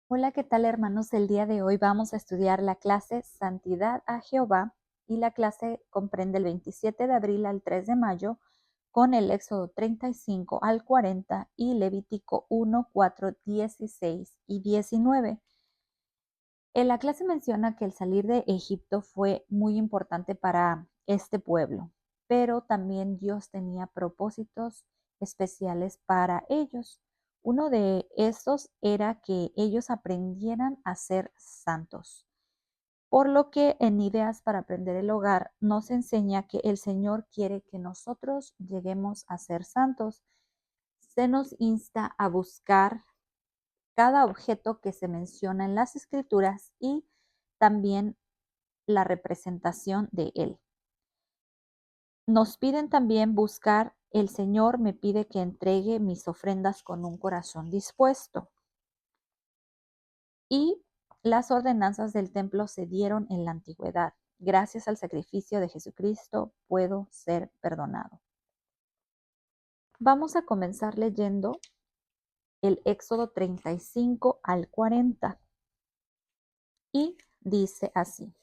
Hola, ¿qué tal hermanos? El día de hoy vamos a estudiar la clase Santidad a Jehová y la clase comprende el 27 de abril al 3 de mayo con el Éxodo 35 al 40 y Levítico 1, 4, 16 y 19. En la clase menciona que el salir de Egipto fue muy importante para este pueblo, pero también Dios tenía propósitos especiales para ellos. Uno de estos era que ellos aprendieran a ser santos. Por lo que en Ideas para Aprender el Hogar nos enseña que el Señor quiere que nosotros lleguemos a ser santos. Se nos insta a buscar cada objeto que se menciona en las escrituras y también la representación de él. Nos piden también buscar, el Señor me pide que entregue mis ofrendas con un corazón dispuesto. Y las ordenanzas del templo se dieron en la antigüedad. Gracias al sacrificio de Jesucristo puedo ser perdonado. Vamos a comenzar leyendo el Éxodo 35 al 40. Y dice así: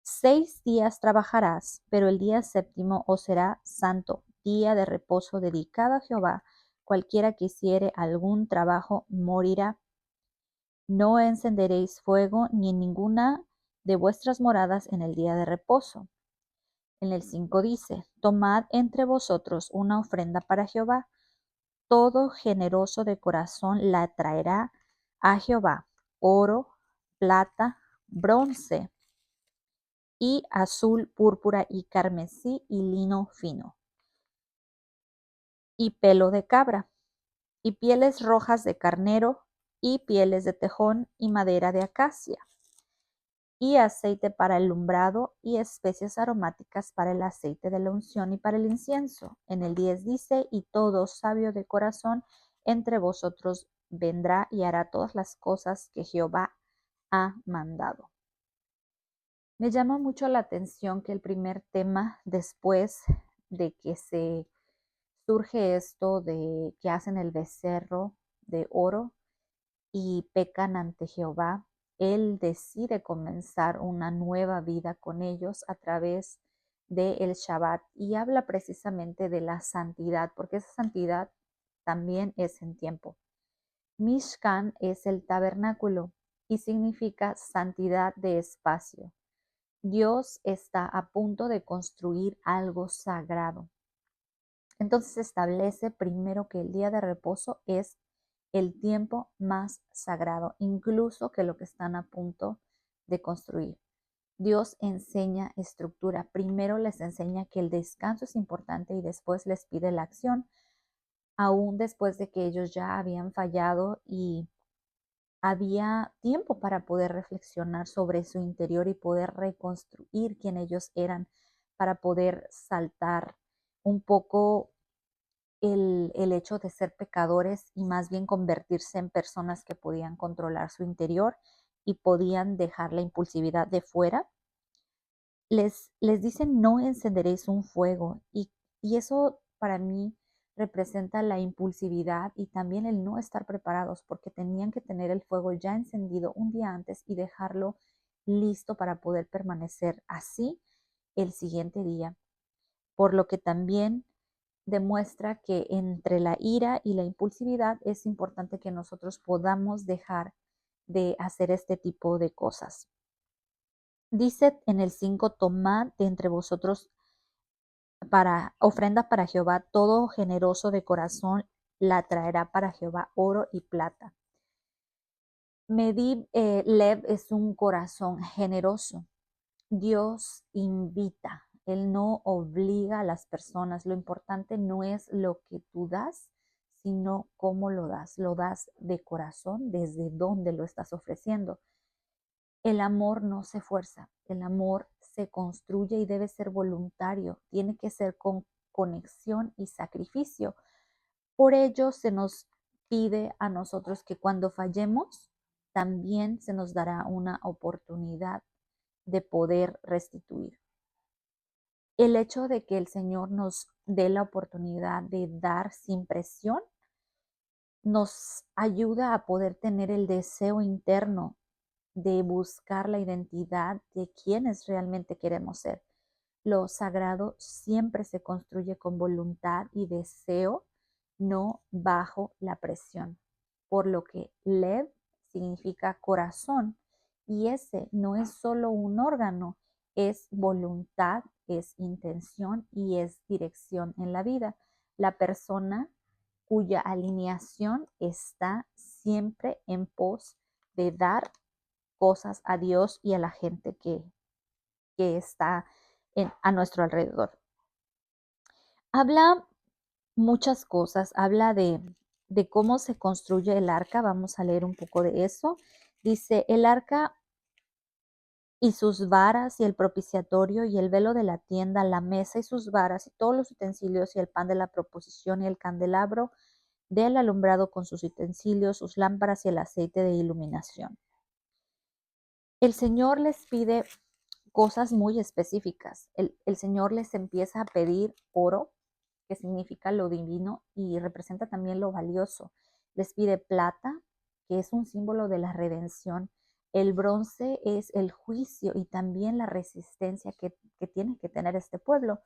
6 días trabajarás, pero el día séptimo os será santo, día de reposo dedicado a Jehová. Cualquiera que hiciere algún trabajo morirá. No encenderéis fuego ni en ninguna de vuestras moradas en el día de reposo. En el 5 dice: tomad entre vosotros una ofrenda para Jehová. Todo generoso de corazón la traerá a Jehová: oro, plata, bronce y azul, púrpura y carmesí y lino fino, y pelo de cabra, y pieles rojas de carnero, y pieles de tejón, y madera de acacia, y aceite para el alumbrado, y especias aromáticas para el aceite de la unción y para el incienso. En el 10 dice: y todo sabio de corazón entre vosotros vendrá y hará todas las cosas que Jehová ha mandado. Me llama mucho la atención que el primer tema, después de que se surge esto de que hacen el becerro de oro y pecan ante Jehová, él decide comenzar una nueva vida con ellos a través del Shabbat y habla precisamente de la santidad, porque esa santidad también es en tiempo. Mishkan es el tabernáculo y significa santidad de espacio. Dios está a punto de construir algo sagrado. Entonces establece primero que el día de reposo es el tiempo más sagrado, incluso que lo que están a punto de construir. Dios enseña estructura. Primero les enseña que el descanso es importante y después les pide la acción, aún después de que ellos ya habían fallado y había tiempo para poder reflexionar sobre su interior y poder reconstruir quién ellos eran, para poder saltar un poco el hecho de ser pecadores y más bien convertirse en personas que podían controlar su interior y podían dejar la impulsividad de fuera. Les dicen: no encenderéis un fuego, y eso para mí representa la impulsividad y también el no estar preparados, porque tenían que tener el fuego ya encendido un día antes y dejarlo listo para poder permanecer así el siguiente día. Por lo que también demuestra que entre la ira y la impulsividad es importante que nosotros podamos dejar de hacer este tipo de cosas. Dice en el 5: tomad de entre vosotros para ofrenda para Jehová, todo generoso de corazón la traerá para Jehová: oro y plata. Medib Lev es un corazón generoso. Dios invita, Él no obliga a las personas. Lo importante no es lo que tú das, sino cómo lo das. Lo das de corazón, desde dónde lo estás ofreciendo. El amor no se fuerza, el amor se construye y debe ser voluntario. Tiene que ser con conexión y sacrificio. Por ello se nos pide a nosotros que cuando fallemos, también se nos dará una oportunidad de poder restituir. El hecho de que el Señor nos dé la oportunidad de dar sin presión nos ayuda a poder tener el deseo interno de buscar la identidad de quienes realmente queremos ser. Lo sagrado siempre se construye con voluntad y deseo, no bajo la presión. Por lo que Lev significa corazón y ese no es solo un órgano, es voluntad, es intención y es dirección en la vida. La persona cuya alineación está siempre en pos de dar cosas a Dios y a la gente que está a nuestro alrededor. Habla muchas cosas, habla de cómo se construye el arca, vamos a leer un poco de eso. Dice, el arca y sus varas y el propiciatorio y el velo de la tienda, la mesa y sus varas y todos los utensilios y el pan de la proposición y el candelabro del alumbrado con sus utensilios, sus lámparas y el aceite de iluminación. El Señor les pide cosas muy específicas. El Señor les empieza a pedir oro, que significa lo divino y representa también lo valioso. Les pide plata, que es un símbolo de la redención. El bronce es el juicio y también la resistencia que tiene que tener este pueblo.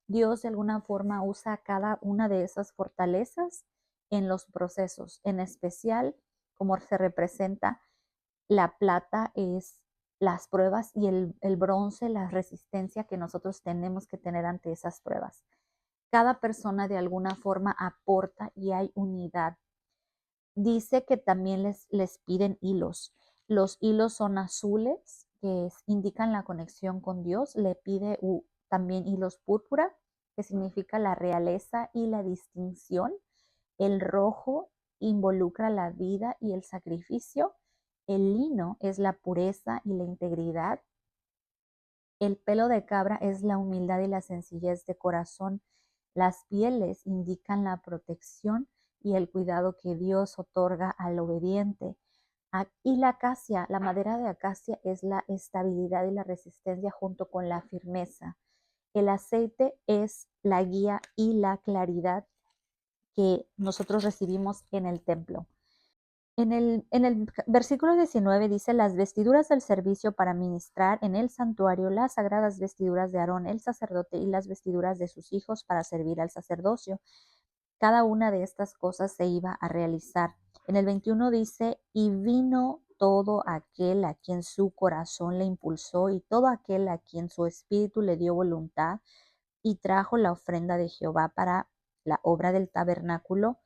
Dios de alguna forma usa cada una de esas fortalezas en los procesos, en especial como se representa la plata es las pruebas y el bronce la resistencia que nosotros tenemos que tener ante esas pruebas. Cada persona de alguna forma aporta y hay unidad. Dice que también les piden hilos. Los hilos son azules, que indican la conexión con Dios. Le pide también hilos púrpura, que significa la realeza y la distinción. El rojo involucra la vida y el sacrificio. El lino es la pureza y la integridad. El pelo de cabra es la humildad y la sencillez de corazón. Las pieles indican la protección y el cuidado que Dios otorga al obediente. Y la acacia, la madera de acacia es la estabilidad y la resistencia junto con la firmeza. El aceite es la guía y la claridad que nosotros recibimos en el templo. En el versículo 19 dice, las vestiduras del servicio para ministrar en el santuario, las sagradas vestiduras de Aarón, el sacerdote, y las vestiduras de sus hijos para servir al sacerdocio. Cada una de estas cosas se iba a realizar. En el 21 dice, y vino todo aquel a quien su corazón le impulsó y todo aquel a quien su espíritu le dio voluntad y trajo la ofrenda de Jehová para la obra del tabernáculo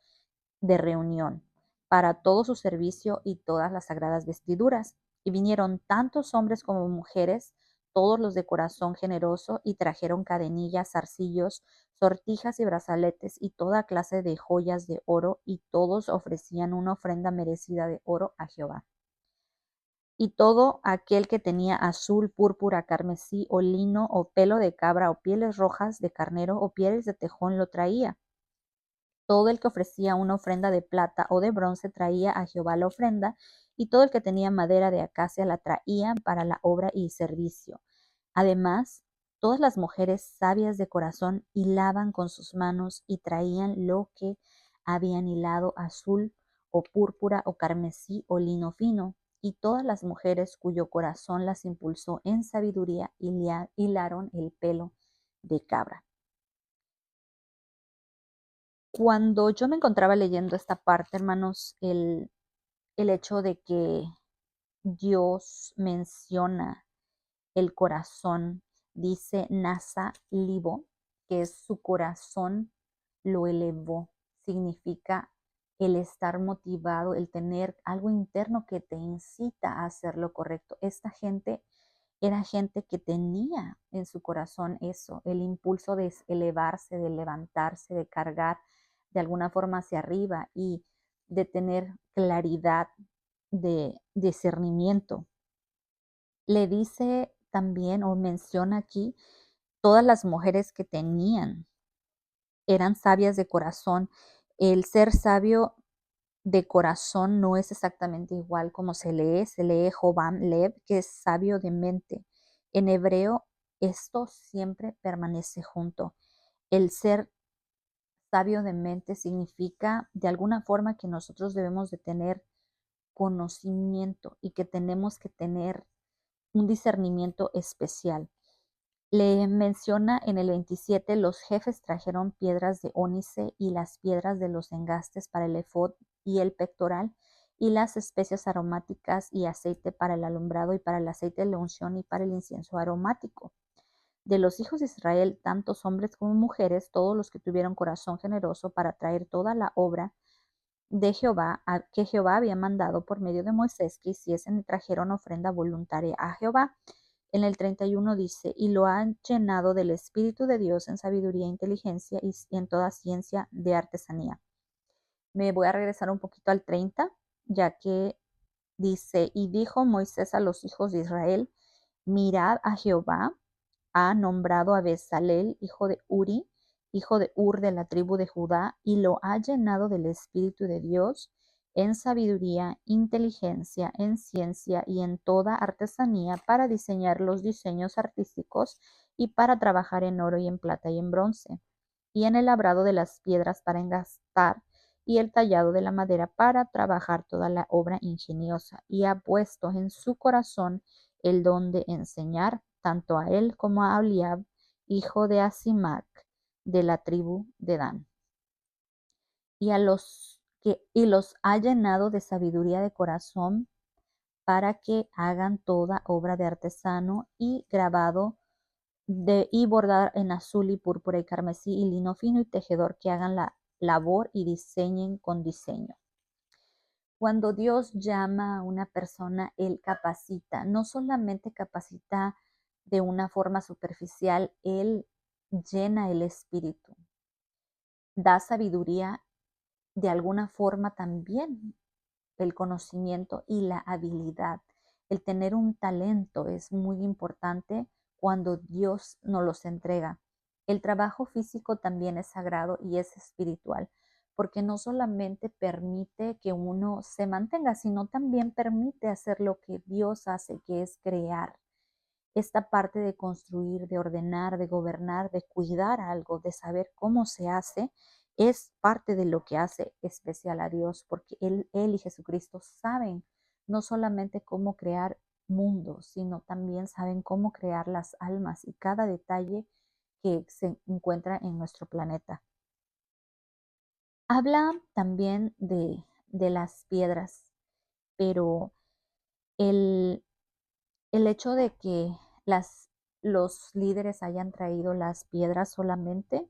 de reunión, para todo su servicio y todas las sagradas vestiduras. Y vinieron tantos hombres como mujeres, todos los de corazón generoso, y trajeron cadenillas, zarcillos, sortijas y brazaletes, y toda clase de joyas de oro, y todos ofrecían una ofrenda merecida de oro a Jehová. Y todo aquel que tenía azul, púrpura, carmesí, o lino, o pelo de cabra, o pieles rojas de carnero, o pieles de tejón, lo traía. Todo el que ofrecía una ofrenda de plata o de bronce traía a Jehová la ofrenda, y todo el que tenía madera de acacia la traía para la obra y servicio. Además, todas las mujeres sabias de corazón hilaban con sus manos y traían lo que habían hilado, azul o púrpura o carmesí o lino fino, y todas las mujeres cuyo corazón las impulsó en sabiduría hilaron el pelo de cabra. Cuando yo me encontraba leyendo esta parte, hermanos, el hecho de que Dios menciona el corazón, dice Nasa Libo, que es su corazón lo elevó, significa el estar motivado, el tener algo interno que te incita a hacer lo correcto. Esta gente era gente que tenía en su corazón eso, el impulso de elevarse, de levantarse, de cargar de alguna forma hacia arriba y de tener claridad de discernimiento. Le dice también o menciona aquí todas las mujeres que tenían, eran sabias de corazón. El ser sabio de corazón no es exactamente igual como se lee Jobam Lev, que es sabio de mente. En hebreo, esto siempre permanece junto. El ser Sabio de mente significa de alguna forma que nosotros debemos de tener conocimiento y que tenemos que tener un discernimiento especial. Le menciona en el 27, los jefes trajeron piedras de ónice y las piedras de los engastes para el efod y el pectoral y las especias aromáticas y aceite para el alumbrado y para el aceite de la unción y para el incienso aromático. De los hijos de Israel, tantos hombres como mujeres, todos los que tuvieron corazón generoso para traer toda la obra de Jehová, que Jehová había mandado por medio de Moisés que hiciesen y trajeron ofrenda voluntaria a Jehová. En el 31 dice, y lo han llenado del Espíritu de Dios en sabiduría, inteligencia y en toda ciencia de artesanía. Me voy a regresar un poquito al 30, ya que dice, y dijo Moisés a los hijos de Israel, mirad a Jehová, ha nombrado a Bezalel, hijo de Uri, hijo de Ur de la tribu de Judá, y lo ha llenado del Espíritu de Dios en sabiduría, inteligencia, en ciencia y en toda artesanía para diseñar los diseños artísticos y para trabajar en oro y en plata y en bronce, y en el labrado de las piedras para engastar y el tallado de la madera para trabajar toda la obra ingeniosa, y ha puesto en su corazón el don de enseñar tanto a él como a Aholiab, hijo de Asimac, de la tribu de Dan, y los ha llenado de sabiduría de corazón para que hagan toda obra de artesano y grabado y bordar en azul y púrpura y carmesí y lino fino y tejedor, que hagan la labor y diseñen con diseño. Cuando Dios llama a una persona, Él capacita. No solamente capacita de una forma superficial, Él llena el espíritu. Da sabiduría de alguna forma también, el conocimiento y la habilidad. El tener un talento es muy importante cuando Dios nos los entrega. El trabajo físico también es sagrado y es espiritual, porque no solamente permite que uno se mantenga, sino también permite hacer lo que Dios hace, que es crear. Esta parte de construir, de ordenar, de gobernar, de cuidar algo, de saber cómo se hace, es parte de lo que hace especial a Dios, porque Él y Jesucristo saben no solamente cómo crear mundos, sino también saben cómo crear las almas y cada detalle que se encuentra en nuestro planeta. Habla también de las piedras, pero el, el hecho de que los líderes hayan traído las piedras solamente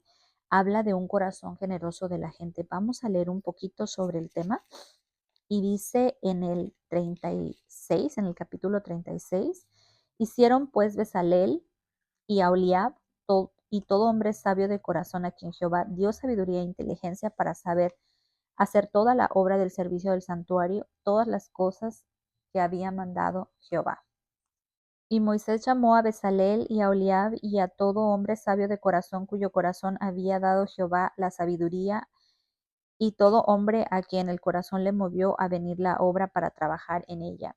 habla de un corazón generoso de la gente. Vamos a leer un poquito sobre el tema. Y dice en el 36, en el capítulo 36, hicieron pues Bezalel y Aholiab y todo hombre sabio de corazón a quien Jehová dio sabiduría e inteligencia para saber hacer toda la obra del servicio del santuario, todas las cosas que había mandado Jehová. Y Moisés llamó a Bezalel y a Aholiab y a todo hombre sabio de corazón cuyo corazón había dado Jehová la sabiduría, y todo hombre a quien el corazón le movió a venir la obra para trabajar en ella.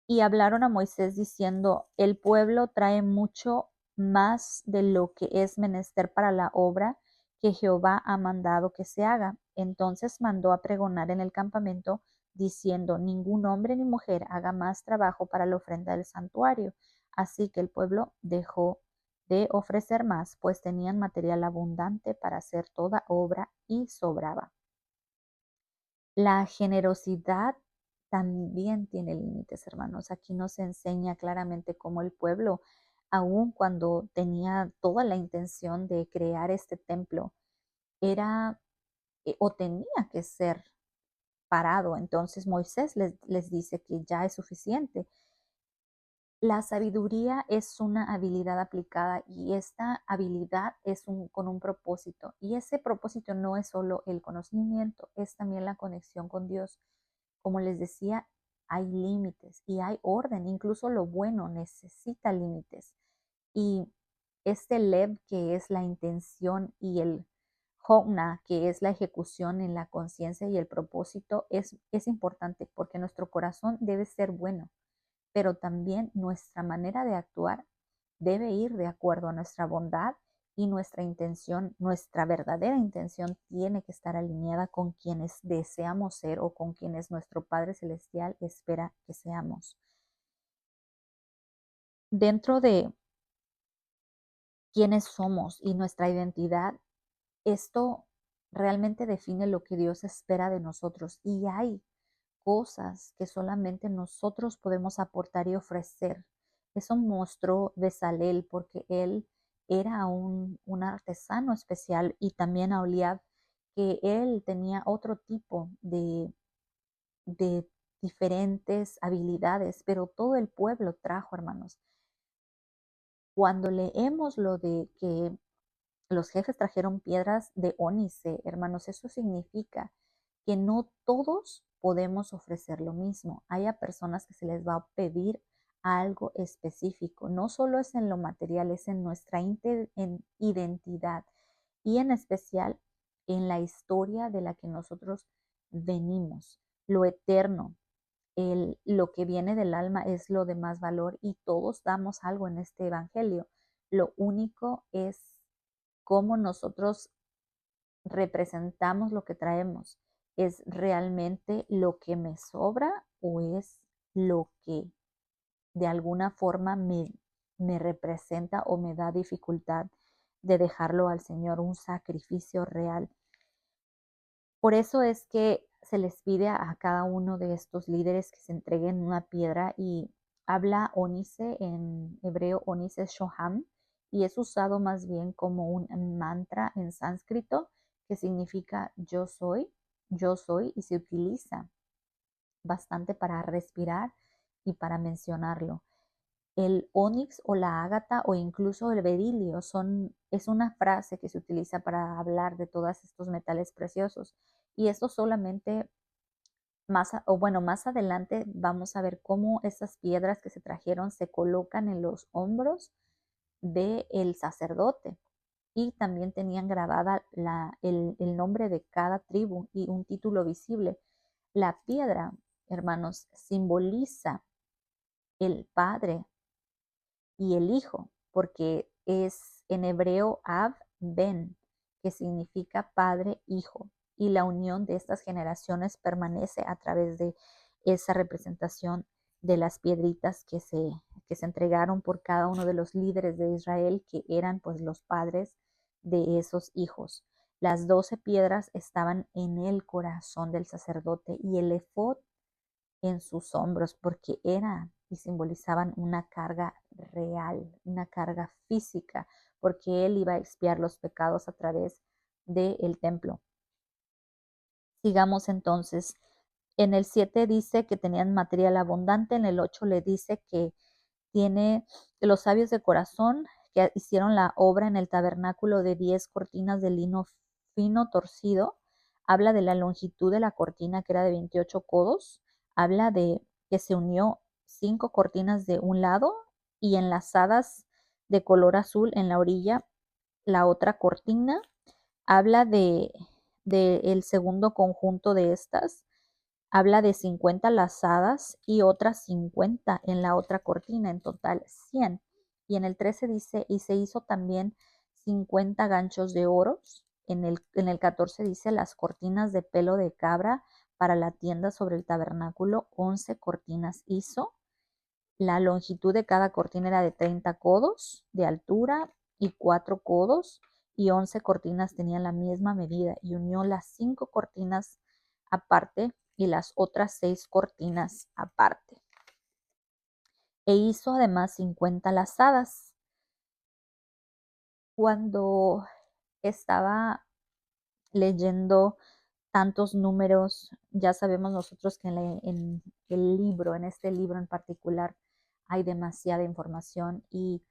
Y hablaron a Moisés diciendo, el pueblo trae mucho más de lo que es menester para la obra que Jehová ha mandado que se haga. Entonces mandó a pregonar en el campamento, diciendo, ningún hombre ni mujer haga más trabajo para la ofrenda del santuario. Así que el pueblo dejó de ofrecer más, pues tenían material abundante para hacer toda obra y sobraba. La generosidad también tiene límites, hermanos. Aquí nos enseña claramente cómo el pueblo, aun cuando tenía toda la intención de crear este templo, era o tenía que ser parado. Entonces Moisés les dice que ya es suficiente. La sabiduría es una habilidad aplicada y esta habilidad es con un propósito. Y ese propósito no es solo el conocimiento, es también la conexión con Dios. Como les decía, hay límites y hay orden. Incluso lo bueno necesita límites. Y este lev, que es la intención, y el hona, que es la ejecución en la conciencia y el propósito, es importante porque nuestro corazón debe ser bueno, pero también nuestra manera de actuar debe ir de acuerdo a nuestra bondad y nuestra intención, nuestra verdadera intención tiene que estar alineada con quienes deseamos ser o con quienes nuestro Padre Celestial espera que seamos. Dentro de quiénes somos y nuestra identidad, esto realmente define lo que Dios espera de nosotros y hay cosas que solamente nosotros podemos aportar y ofrecer. Eso mostró Bezalel porque él era un artesano especial y también Aholiab, que él tenía otro tipo de diferentes habilidades, pero todo el pueblo trajo, hermanos. Cuando leemos lo de que los jefes trajeron piedras de ónice, hermanos, eso significa que no todos podemos ofrecer lo mismo. Hay a personas que se les va a pedir algo específico. No solo es en lo material, es en nuestra identidad y en especial en la historia de la que nosotros venimos. Lo eterno, lo que viene del alma es lo de más valor y todos damos algo en este evangelio. Lo único es cómo nosotros representamos lo que traemos. ¿Es realmente lo que me sobra o es lo que de alguna forma me representa o me da dificultad de dejarlo al Señor, un sacrificio real? Por eso es que se les pide a cada uno de estos líderes que se entreguen una piedra y habla ónice, en hebreo ónice es shoham, y es usado más bien como un mantra en sánscrito que significa yo soy, y se utiliza bastante para respirar y para mencionarlo. El onix o la ágata o incluso el berilio es una frase que se utiliza para hablar de todos estos metales preciosos. Y esto solamente más adelante vamos a ver cómo esas piedras que se trajeron se colocan en los hombros del sacerdote. Y también tenían grabada el nombre de cada tribu y un título visible. La piedra, hermanos, simboliza el Padre y el Hijo, porque es en hebreo Ab Ben, que significa Padre, Hijo, y la unión de estas generaciones permanece a través de esa representación de las piedritas que se entregaron por cada uno de los líderes de Israel, que eran pues los padres de esos hijos. Las 12 piedras estaban en el corazón del sacerdote y el efod en sus hombros porque eran y simbolizaban una carga real, una carga física, porque él iba a expiar los pecados a través del templo. Sigamos entonces. En el 7 dice que tenían material abundante, en el 8 le dice que tiene los sabios de corazón que hicieron la obra en el tabernáculo de 10 cortinas de lino fino torcido. Habla de la longitud de la cortina que era de 28 codos. Habla de que se unió 5 cortinas de un lado y enlazadas de color azul en la orilla la otra cortina. Habla de el segundo conjunto de estas. Habla de 50 lazadas y otras 50 en la otra cortina, en total 100. Y en el 13 dice, y se hizo también 50 ganchos de oros. En el 14 dice, las cortinas de pelo de cabra para la tienda sobre el tabernáculo, 11 cortinas hizo. La longitud de cada cortina era de 30 codos de altura y 4 codos, y 11 cortinas tenían la misma medida, y unió las 5 cortinas aparte y las otras 6 cortinas aparte. E hizo además 50 lazadas. Cuando estaba leyendo tantos números, ya sabemos nosotros que en el libro, en este libro en particular, hay demasiada información y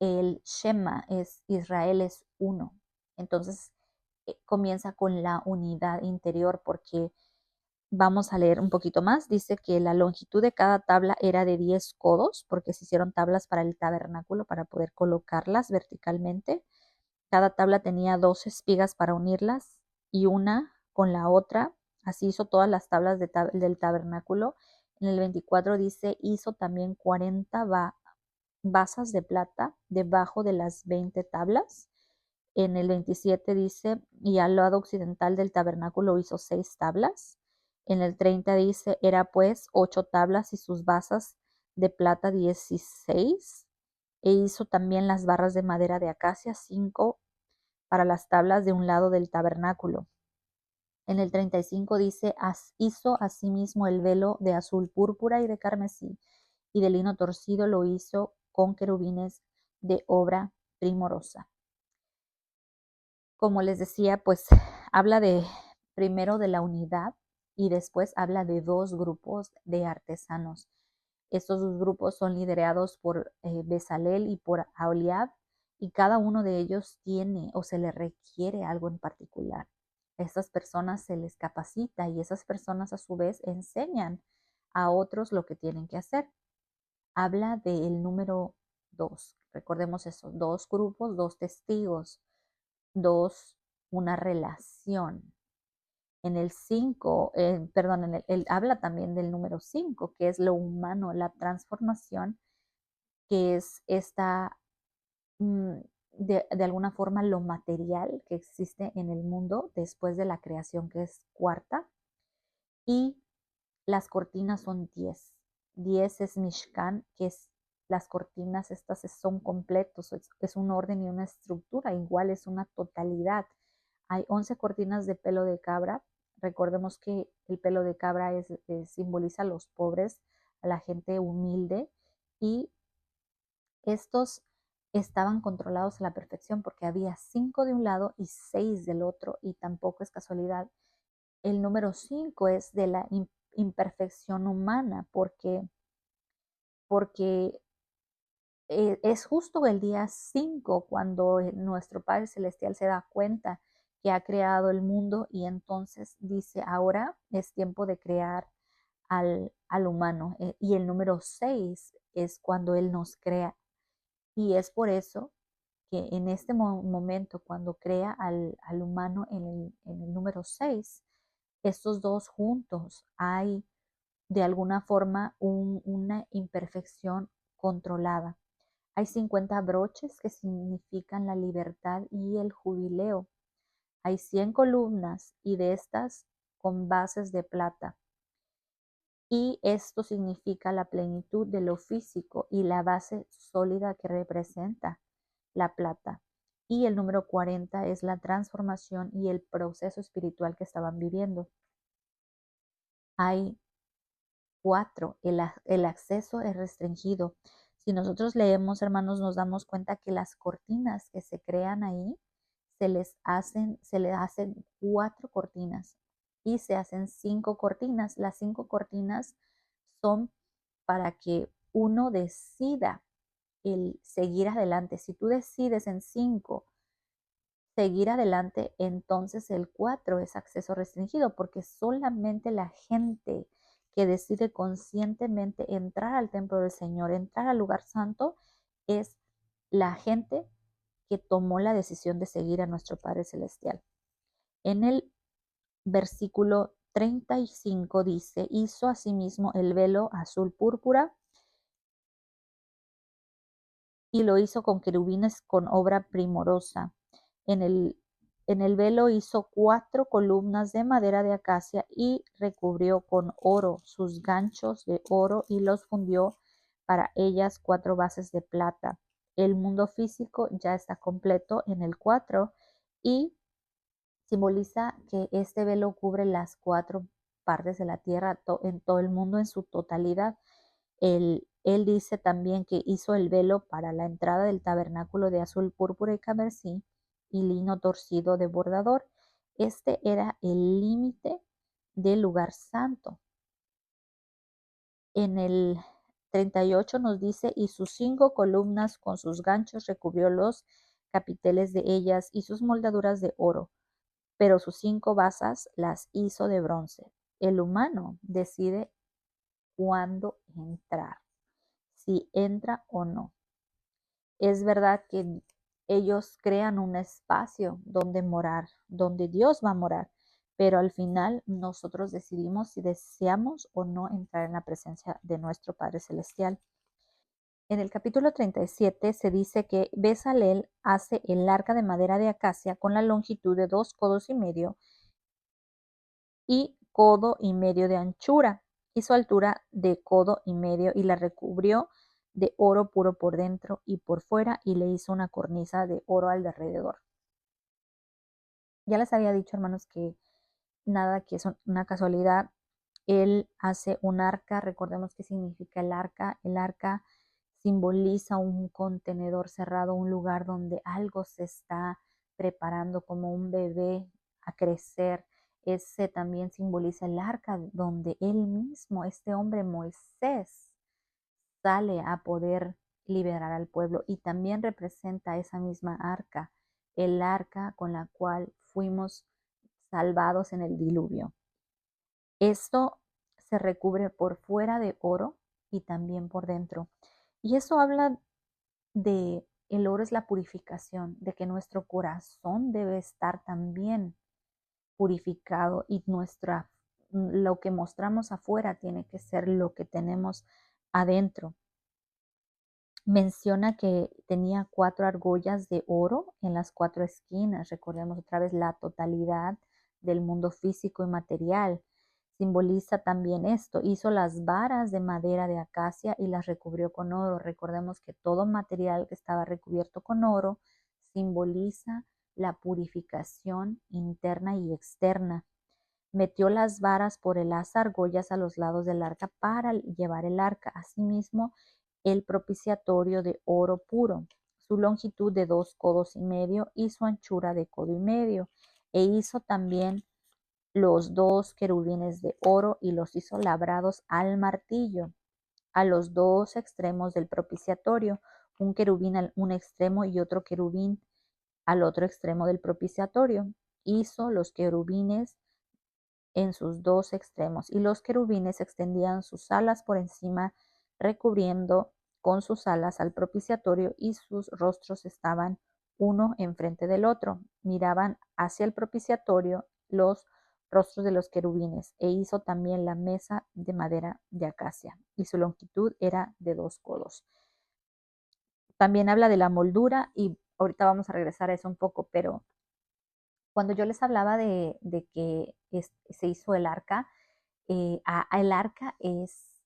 el Shema es Israel es uno. Entonces comienza con la unidad interior porque vamos a leer un poquito más. Dice que la longitud de cada tabla era de 10 codos porque se hicieron tablas para el tabernáculo para poder colocarlas verticalmente. Cada tabla tenía 2 espigas para unirlas y una con la otra. Así hizo todas las tablas del tabernáculo. En el 24 dice, hizo también 40 basas de plata debajo de las 20 tablas En el 27 dice, y al lado occidental del tabernáculo hizo 6 tablas. En el 30 dice, era pues 8 tablas y sus basas de plata 16. E hizo también las barras de madera de acacia, 5 para las tablas de un lado del tabernáculo. En el 35 dice, hizo asimismo el velo de azul púrpura y de carmesí, y de lino torcido lo hizo con querubines de obra primorosa. Como les decía, pues habla de primero de la unidad y después habla de 2 grupos de artesanos. Estos 2 grupos son liderados por Bezalel y por Aholiab, y cada uno de ellos tiene o se le requiere algo en particular. A estas personas se les capacita y esas personas a su vez enseñan a otros lo que tienen que hacer. Habla del número 2. Recordemos eso, 2 grupos, 2 testigos, 2, una relación. En el 5, perdón, habla también del número 5, que es lo humano, la transformación, que es esta, de alguna forma, lo material que existe en el mundo después de la creación, que es cuarta. Y las cortinas son 10. 10 es Mishkan, que es las cortinas, estas son completos, es un orden y una estructura, igual es una totalidad. Hay 11 cortinas de pelo de cabra. Recordemos que el pelo de cabra simboliza a los pobres, a la gente humilde, y estos estaban controlados a la perfección porque había 5 de un lado y 6 del otro, y tampoco es casualidad. El número 5 es de la imperfección humana porque es justo el día 5 cuando nuestro Padre Celestial se da cuenta que ha creado el mundo, y entonces dice, ahora es tiempo de crear al humano. Y el número 6 es cuando Él nos crea. Y es por eso que en este momento, cuando crea al humano en el número 6, estos dos juntos, hay de alguna forma una imperfección controlada. Hay 50 broches que significan la libertad y el jubileo. Hay 100 columnas y de estas con bases de plata. Y esto significa la plenitud de lo físico y la base sólida que representa la plata. Y el número 40 es la transformación y el proceso espiritual que estaban viviendo. Hay 4, el acceso es restringido. Si nosotros leemos, hermanos, nos damos cuenta que las cortinas que se crean ahí, se le hacen 4 cortinas y se hacen 5 cortinas. Las 5 cortinas son para que uno decida el seguir adelante. Si tú decides en 5 seguir adelante, entonces el 4 es acceso restringido, porque solamente la gente que decide conscientemente entrar al templo del Señor, entrar al lugar santo, es la gente que tomó la decisión de seguir a nuestro Padre Celestial. En el versículo 35 dice, hizo asimismo el velo azul púrpura y lo hizo con querubines con obra primorosa. En el velo hizo 4 columnas de madera de acacia y recubrió con oro sus ganchos de oro y los fundió para ellas 4 bases de plata. El mundo físico ya está completo en el 4 y simboliza que este velo cubre las 4 partes de la tierra, en todo el mundo en su totalidad. Él dice también que hizo el velo para la entrada del tabernáculo de azul, púrpura y carmesí y lino torcido de bordador. Este era el límite del lugar santo. En el 38 nos dice, y sus 5 columnas con sus ganchos recubrió los capiteles de ellas y sus moldaduras de oro, pero sus 5 basas las hizo de bronce. El humano decide cuándo entrar, si entra o no. Es verdad que ellos crean un espacio donde morar, donde Dios va a morar, pero al final nosotros decidimos si deseamos o no entrar en la presencia de nuestro Padre Celestial. En el capítulo 37 se dice que Bezalel hace el arca de madera de acacia con la longitud de 2,5 codos y 1,5 codos de anchura y su altura de 1,5 codos y la recubrió de oro puro por dentro y por fuera y le hizo una cornisa de oro alrededor. Ya les había dicho, hermanos, que nada que es una casualidad. Él hace un arca, recordemos qué significa el arca. El arca simboliza un contenedor cerrado, un lugar donde algo se está preparando como un bebé a crecer. Ese también simboliza el arca donde él mismo, este hombre Moisés, sale a poder liberar al pueblo y también representa esa misma arca, el arca con la cual fuimos salvados en el diluvio. Esto se recubre por fuera de oro y también por dentro. Y eso habla de el oro es la purificación, de que nuestro corazón debe estar también purificado y lo que mostramos afuera tiene que ser lo que tenemos adentro. Menciona que tenía 4 argollas de oro en las 4 esquinas. Recordemos otra vez la totalidad del mundo físico y material. Simboliza también esto. Hizo las varas de madera de acacia y las recubrió con oro. Recordemos que todo material que estaba recubierto con oro simboliza la purificación interna y externa. Metió las varas por las argollas a los lados del arca para llevar el arca. Asimismo, el propiciatorio de oro puro, su longitud de 2,5 codos y su anchura de 1,5 codos. E hizo también los 2 querubines de oro y los hizo labrados al martillo, a los 2 extremos del propiciatorio, un querubín al un extremo y otro querubín al otro extremo del propiciatorio. Hizo los querubines en sus 2 extremos, y los querubines extendían sus alas por encima, recubriendo con sus alas al propiciatorio, y sus rostros estaban uno enfrente del otro. Miraban hacia el propiciatorio los rostros de los querubines, e hizo también la mesa de madera de acacia, y su longitud era de 2 codos. También habla de la moldura, y ahorita vamos a regresar a eso un poco, pero cuando yo les hablaba de que se hizo el arca, el arca es,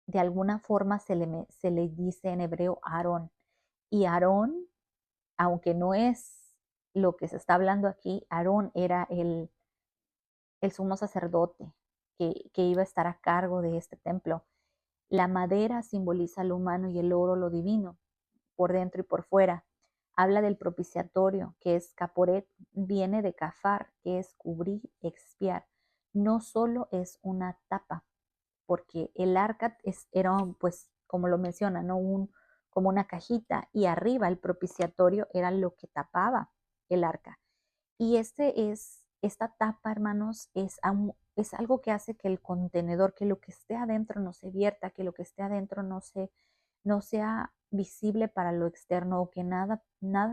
de alguna forma se le dice en hebreo Aarón. Y Aarón, aunque no es lo que se está hablando aquí, Aarón era el sumo sacerdote que iba a estar a cargo de este templo. La madera simboliza lo humano y el oro lo divino, por dentro y por fuera. Habla del propiciatorio, que es caporet, viene de cafar, que es cubrir, expiar. No solo es una tapa, porque el arca era, pues, como lo menciona, ¿no? Como una cajita, y arriba el propiciatorio era lo que tapaba el arca. Y esta tapa, hermanos, es algo que hace que el contenedor, que lo que esté adentro no se vierta, que lo que esté adentro no sea visible para lo externo, o que nada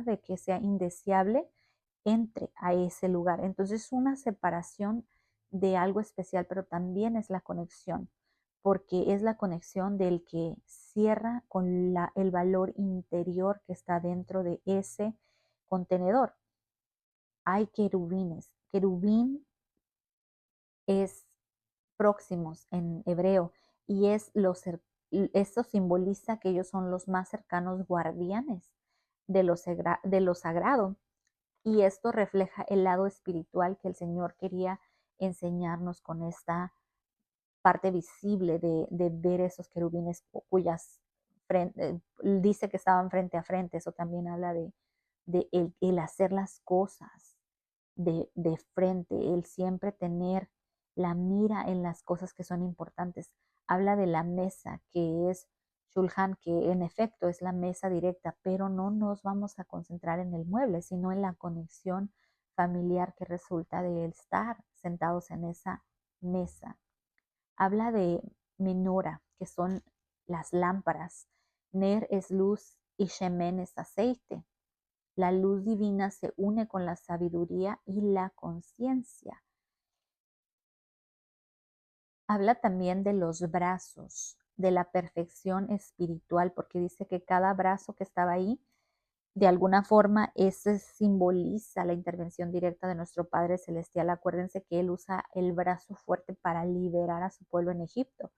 de que sea indeseable entre a ese lugar. Entonces es una separación de algo especial, pero también es la conexión, porque es la conexión del que cierra con el valor interior que está dentro de ese contenedor. Hay querubines. Querubín es próximos en hebreo, y esto simboliza que ellos son los más cercanos guardianes de lo sagrado, y esto refleja el lado espiritual que el Señor quería enseñarnos con esta parte visible de ver esos querubines cuyas dice que estaban frente a frente. Eso también habla de el hacer las cosas de frente, el siempre tener la mira en las cosas que son importantes. Habla de la mesa, que es Shulhan, que en efecto es la mesa directa, pero no nos vamos a concentrar en el mueble, sino en la conexión familiar que resulta de estar sentados en esa mesa. Habla de menora, que son las lámparas. Ner es luz y shemen es aceite. La luz divina se une con la sabiduría y la conciencia. Habla también de los brazos. de la perfección espiritual, porque dice que cada brazo que estaba ahí, de alguna forma, ese simboliza la intervención directa de nuestro Padre Celestial. Acuérdense que Él usa el brazo fuerte para liberar a su pueblo en Egipto,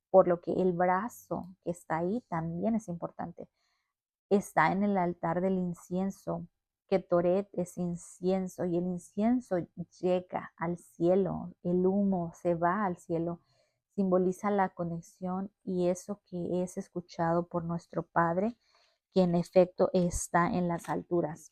por lo que el brazo que está ahí también es importante. Está en el altar del incienso, que Toret es incienso y el incienso llega al cielo, el humo se va al cielo, simboliza la conexión y eso que es escuchado por nuestro Padre, que en efecto está en las alturas.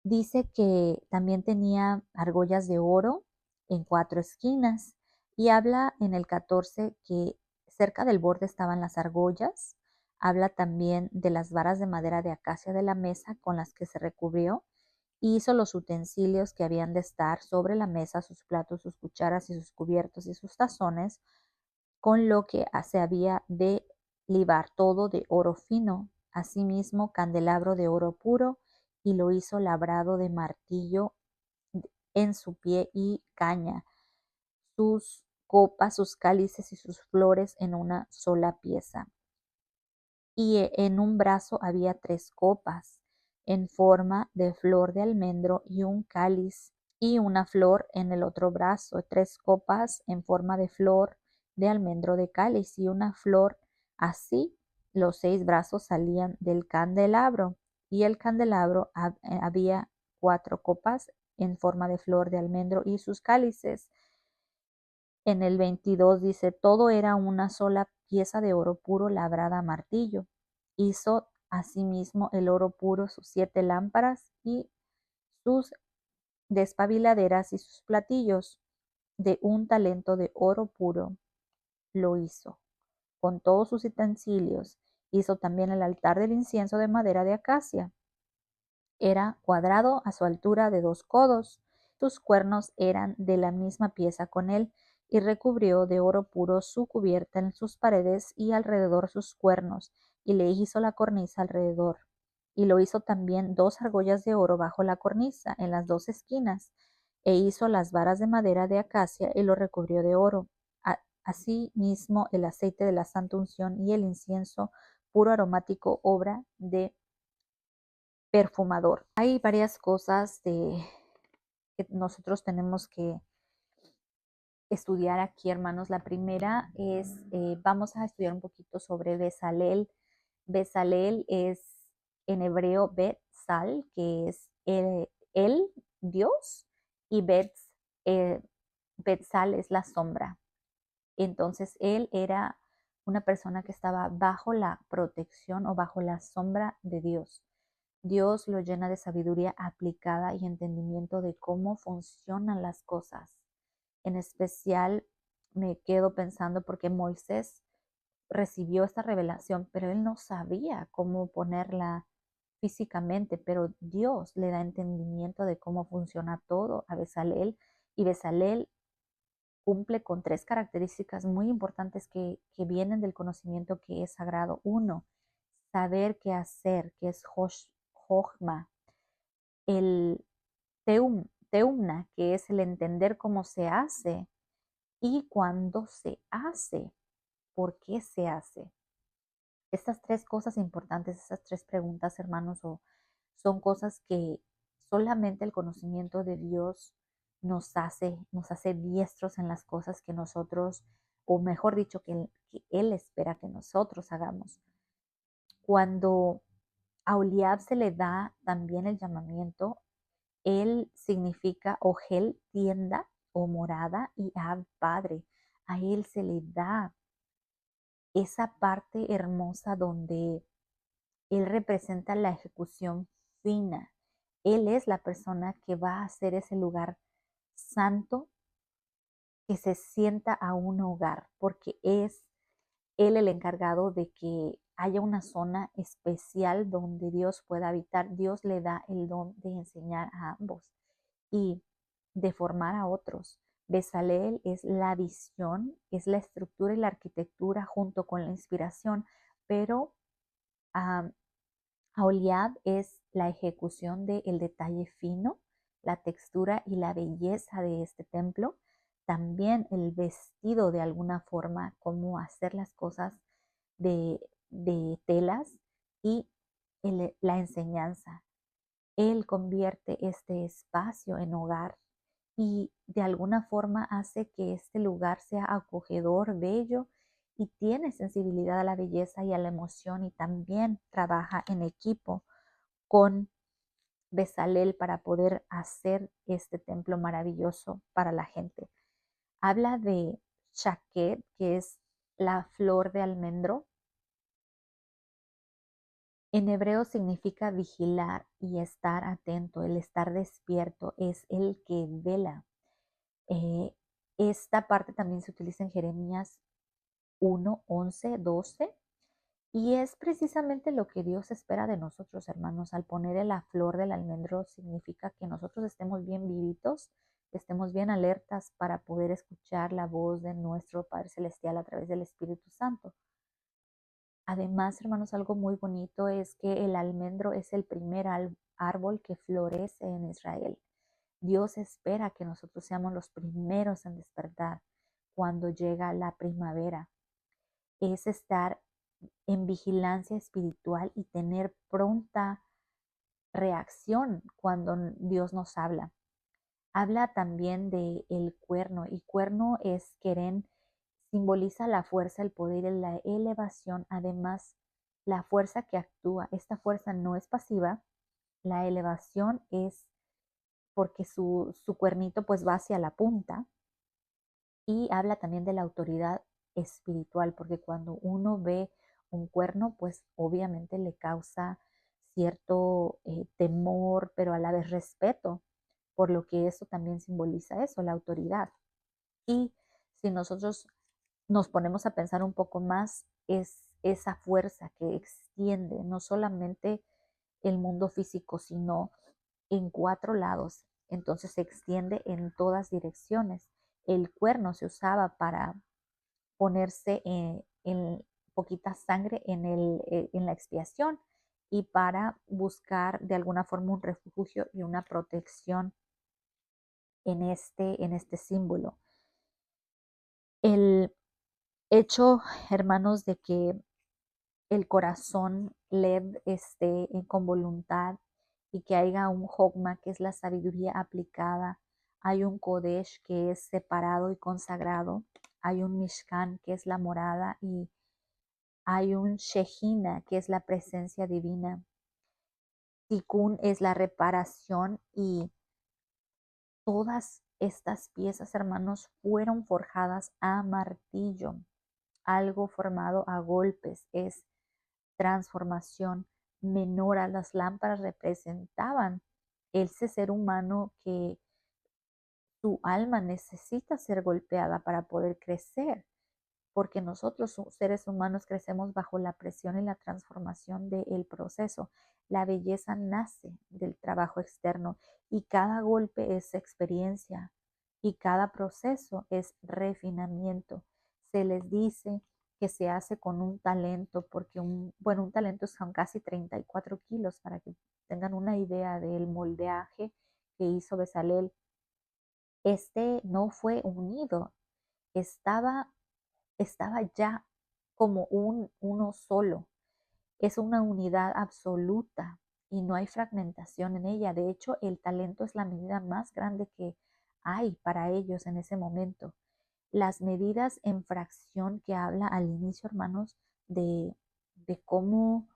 Dice que también tenía argollas de oro en 4 esquinas y habla en el 14 que cerca del borde estaban las argollas. Habla también de las varas de madera de acacia de la mesa con las que se recubrió y hizo los utensilios que habían de estar sobre la mesa, sus platos, sus cucharas y sus cubiertos y sus tazones, con lo que se había de libar todo de oro fino, asimismo candelabro de oro puro, y lo hizo labrado de martillo en su pie y caña, sus copas, sus cálices y sus flores en una sola pieza. Y en un brazo había 3 copas en forma de flor de almendro y un cáliz, y una flor en el otro brazo, 3 copas en forma de flor de almendro de cáliz y una flor. Así los 6 brazos salían del candelabro, y el candelabro había 4 copas en forma de flor de almendro y sus cálices. En el 22 dice, todo era una sola pieza de oro puro labrada a martillo. Hizo asimismo el oro puro sus 7 lámparas y sus despabiladeras y sus platillos. De un talento de oro puro lo hizo. Con todos sus utensilios hizo también el altar del incienso de madera de acacia. Era cuadrado a su altura de 2 codos. Sus cuernos eran de la misma pieza con él, y recubrió de oro puro su cubierta en sus paredes y alrededor sus cuernos, y le hizo la cornisa alrededor. Y lo hizo también 2 argollas de oro bajo la cornisa, en las 2 esquinas, e hizo las varas de madera de acacia y lo recubrió de oro. Asimismo el aceite de la santa unción y el incienso puro aromático, obra de perfumador. Hay varias cosas que nosotros tenemos que estudiar aquí, hermanos. La primera es, vamos a estudiar un poquito sobre Bezalel. Bezalel es en hebreo Betzal, que es el Dios, y Betzal es la sombra. Entonces él era una persona que estaba bajo la protección o bajo la sombra de Dios. Dios lo llena de sabiduría aplicada y entendimiento de cómo funcionan las cosas. En especial me quedo pensando porque Moisés recibió esta revelación, pero él no sabía cómo ponerla físicamente, pero Dios le da entendimiento de cómo funciona todo a Bezalel, y Bezalel cumple con 3 características muy importantes que vienen del conocimiento que es sagrado. Uno, saber qué hacer, que es Jochma. El Teumna, que es el entender cómo se hace y cuándo se hace, por qué se hace. Estas 3 cosas importantes, estas 3 preguntas, hermanos, son cosas que solamente el conocimiento de Dios nos hace diestros en las cosas que nosotros, o mejor dicho, que Él espera que nosotros hagamos. Cuando a Oliab se le da también el llamamiento, él significa Ogel, tienda o morada, y Ab, padre. A él se le da esa parte hermosa donde él representa la ejecución fina. Él es la persona que va a hacer ese lugar santo, que se sienta a un hogar, porque es él el encargado de que haya una zona especial donde Dios pueda habitar. Dios le da el don de enseñar a ambos y de formar a otros. Bezalel es la visión, es la estructura y la arquitectura junto con la inspiración, pero Aholiab es la ejecución del detalle fino, la textura y la belleza de este templo. también el vestido de alguna forma, cómo hacer las cosas de telas y la enseñanza. Él convierte este espacio en hogar y de alguna forma hace que este lugar sea acogedor, bello y tiene sensibilidad a la belleza y a la emoción y también trabaja en equipo con Bezalel para poder hacer este templo maravilloso para la gente. Habla de Shaked, que es la flor de almendro. En hebreo significa vigilar y estar atento, el estar despierto, es el que vela. Eh, Esta parte también se utiliza en Jeremías 1, 11, 12 y es precisamente lo que Dios espera de nosotros, hermanos. Al poner la flor del almendro significa que nosotros estemos bien vivitos, que estemos bien alertas para poder escuchar la voz de nuestro Padre Celestial a través del Espíritu Santo. Además, hermanos, algo muy bonito es que el almendro es el primer árbol que florece en Israel. Dios espera que nosotros seamos los primeros en despertar cuando llega la primavera. Es estar en vigilancia espiritual y tener pronta reacción cuando Dios nos habla. Habla también de el cuerno y cuerno es queren, simboliza la fuerza, el poder y la elevación. Además, la fuerza que actúa, esta fuerza no es pasiva, la elevación es porque su cuernito pues va hacia la punta y habla también de la autoridad espiritual, porque cuando uno ve un cuerno, pues obviamente le causa cierto temor, pero a la vez respeto, por lo que eso también simboliza eso, la autoridad. Y si nosotros nos ponemos a pensar un poco más, es esa fuerza que extiende no solamente el mundo físico, sino en 4 lados. Entonces se extiende en todas direcciones. El cuerno se usaba para ponerse en poquita sangre en la expiación y para buscar de alguna forma un refugio y una protección en este símbolo. El hecho, hermanos, de que el corazón LED esté con voluntad y que haya un Hogma, que es la sabiduría aplicada, hay un Kodesh, que es separado y consagrado, hay un Mishkan, que es la morada, y hay un Shejina, que es la presencia divina. Tikkun es la reparación y todas estas piezas, hermanos, fueron forjadas a martillo. Algo formado a golpes es transformación. Menor a las lámparas representaban ese ser humano que su alma necesita ser golpeada para poder crecer, porque nosotros seres humanos crecemos bajo la presión y la transformación del proceso. La belleza nace del trabajo externo y cada golpe es experiencia y cada proceso es refinamiento. Se les dice que se hace con un talento, porque un talento son casi 34 kilos, para que tengan una idea del moldeaje que hizo Bezalel. Este no fue unido, estaba ya como uno solo. Es una unidad absoluta y no hay fragmentación en ella. De hecho, el talento es la medida más grande que hay para ellos en ese momento. Las medidas en fracción que habla al inicio, hermanos, de cómo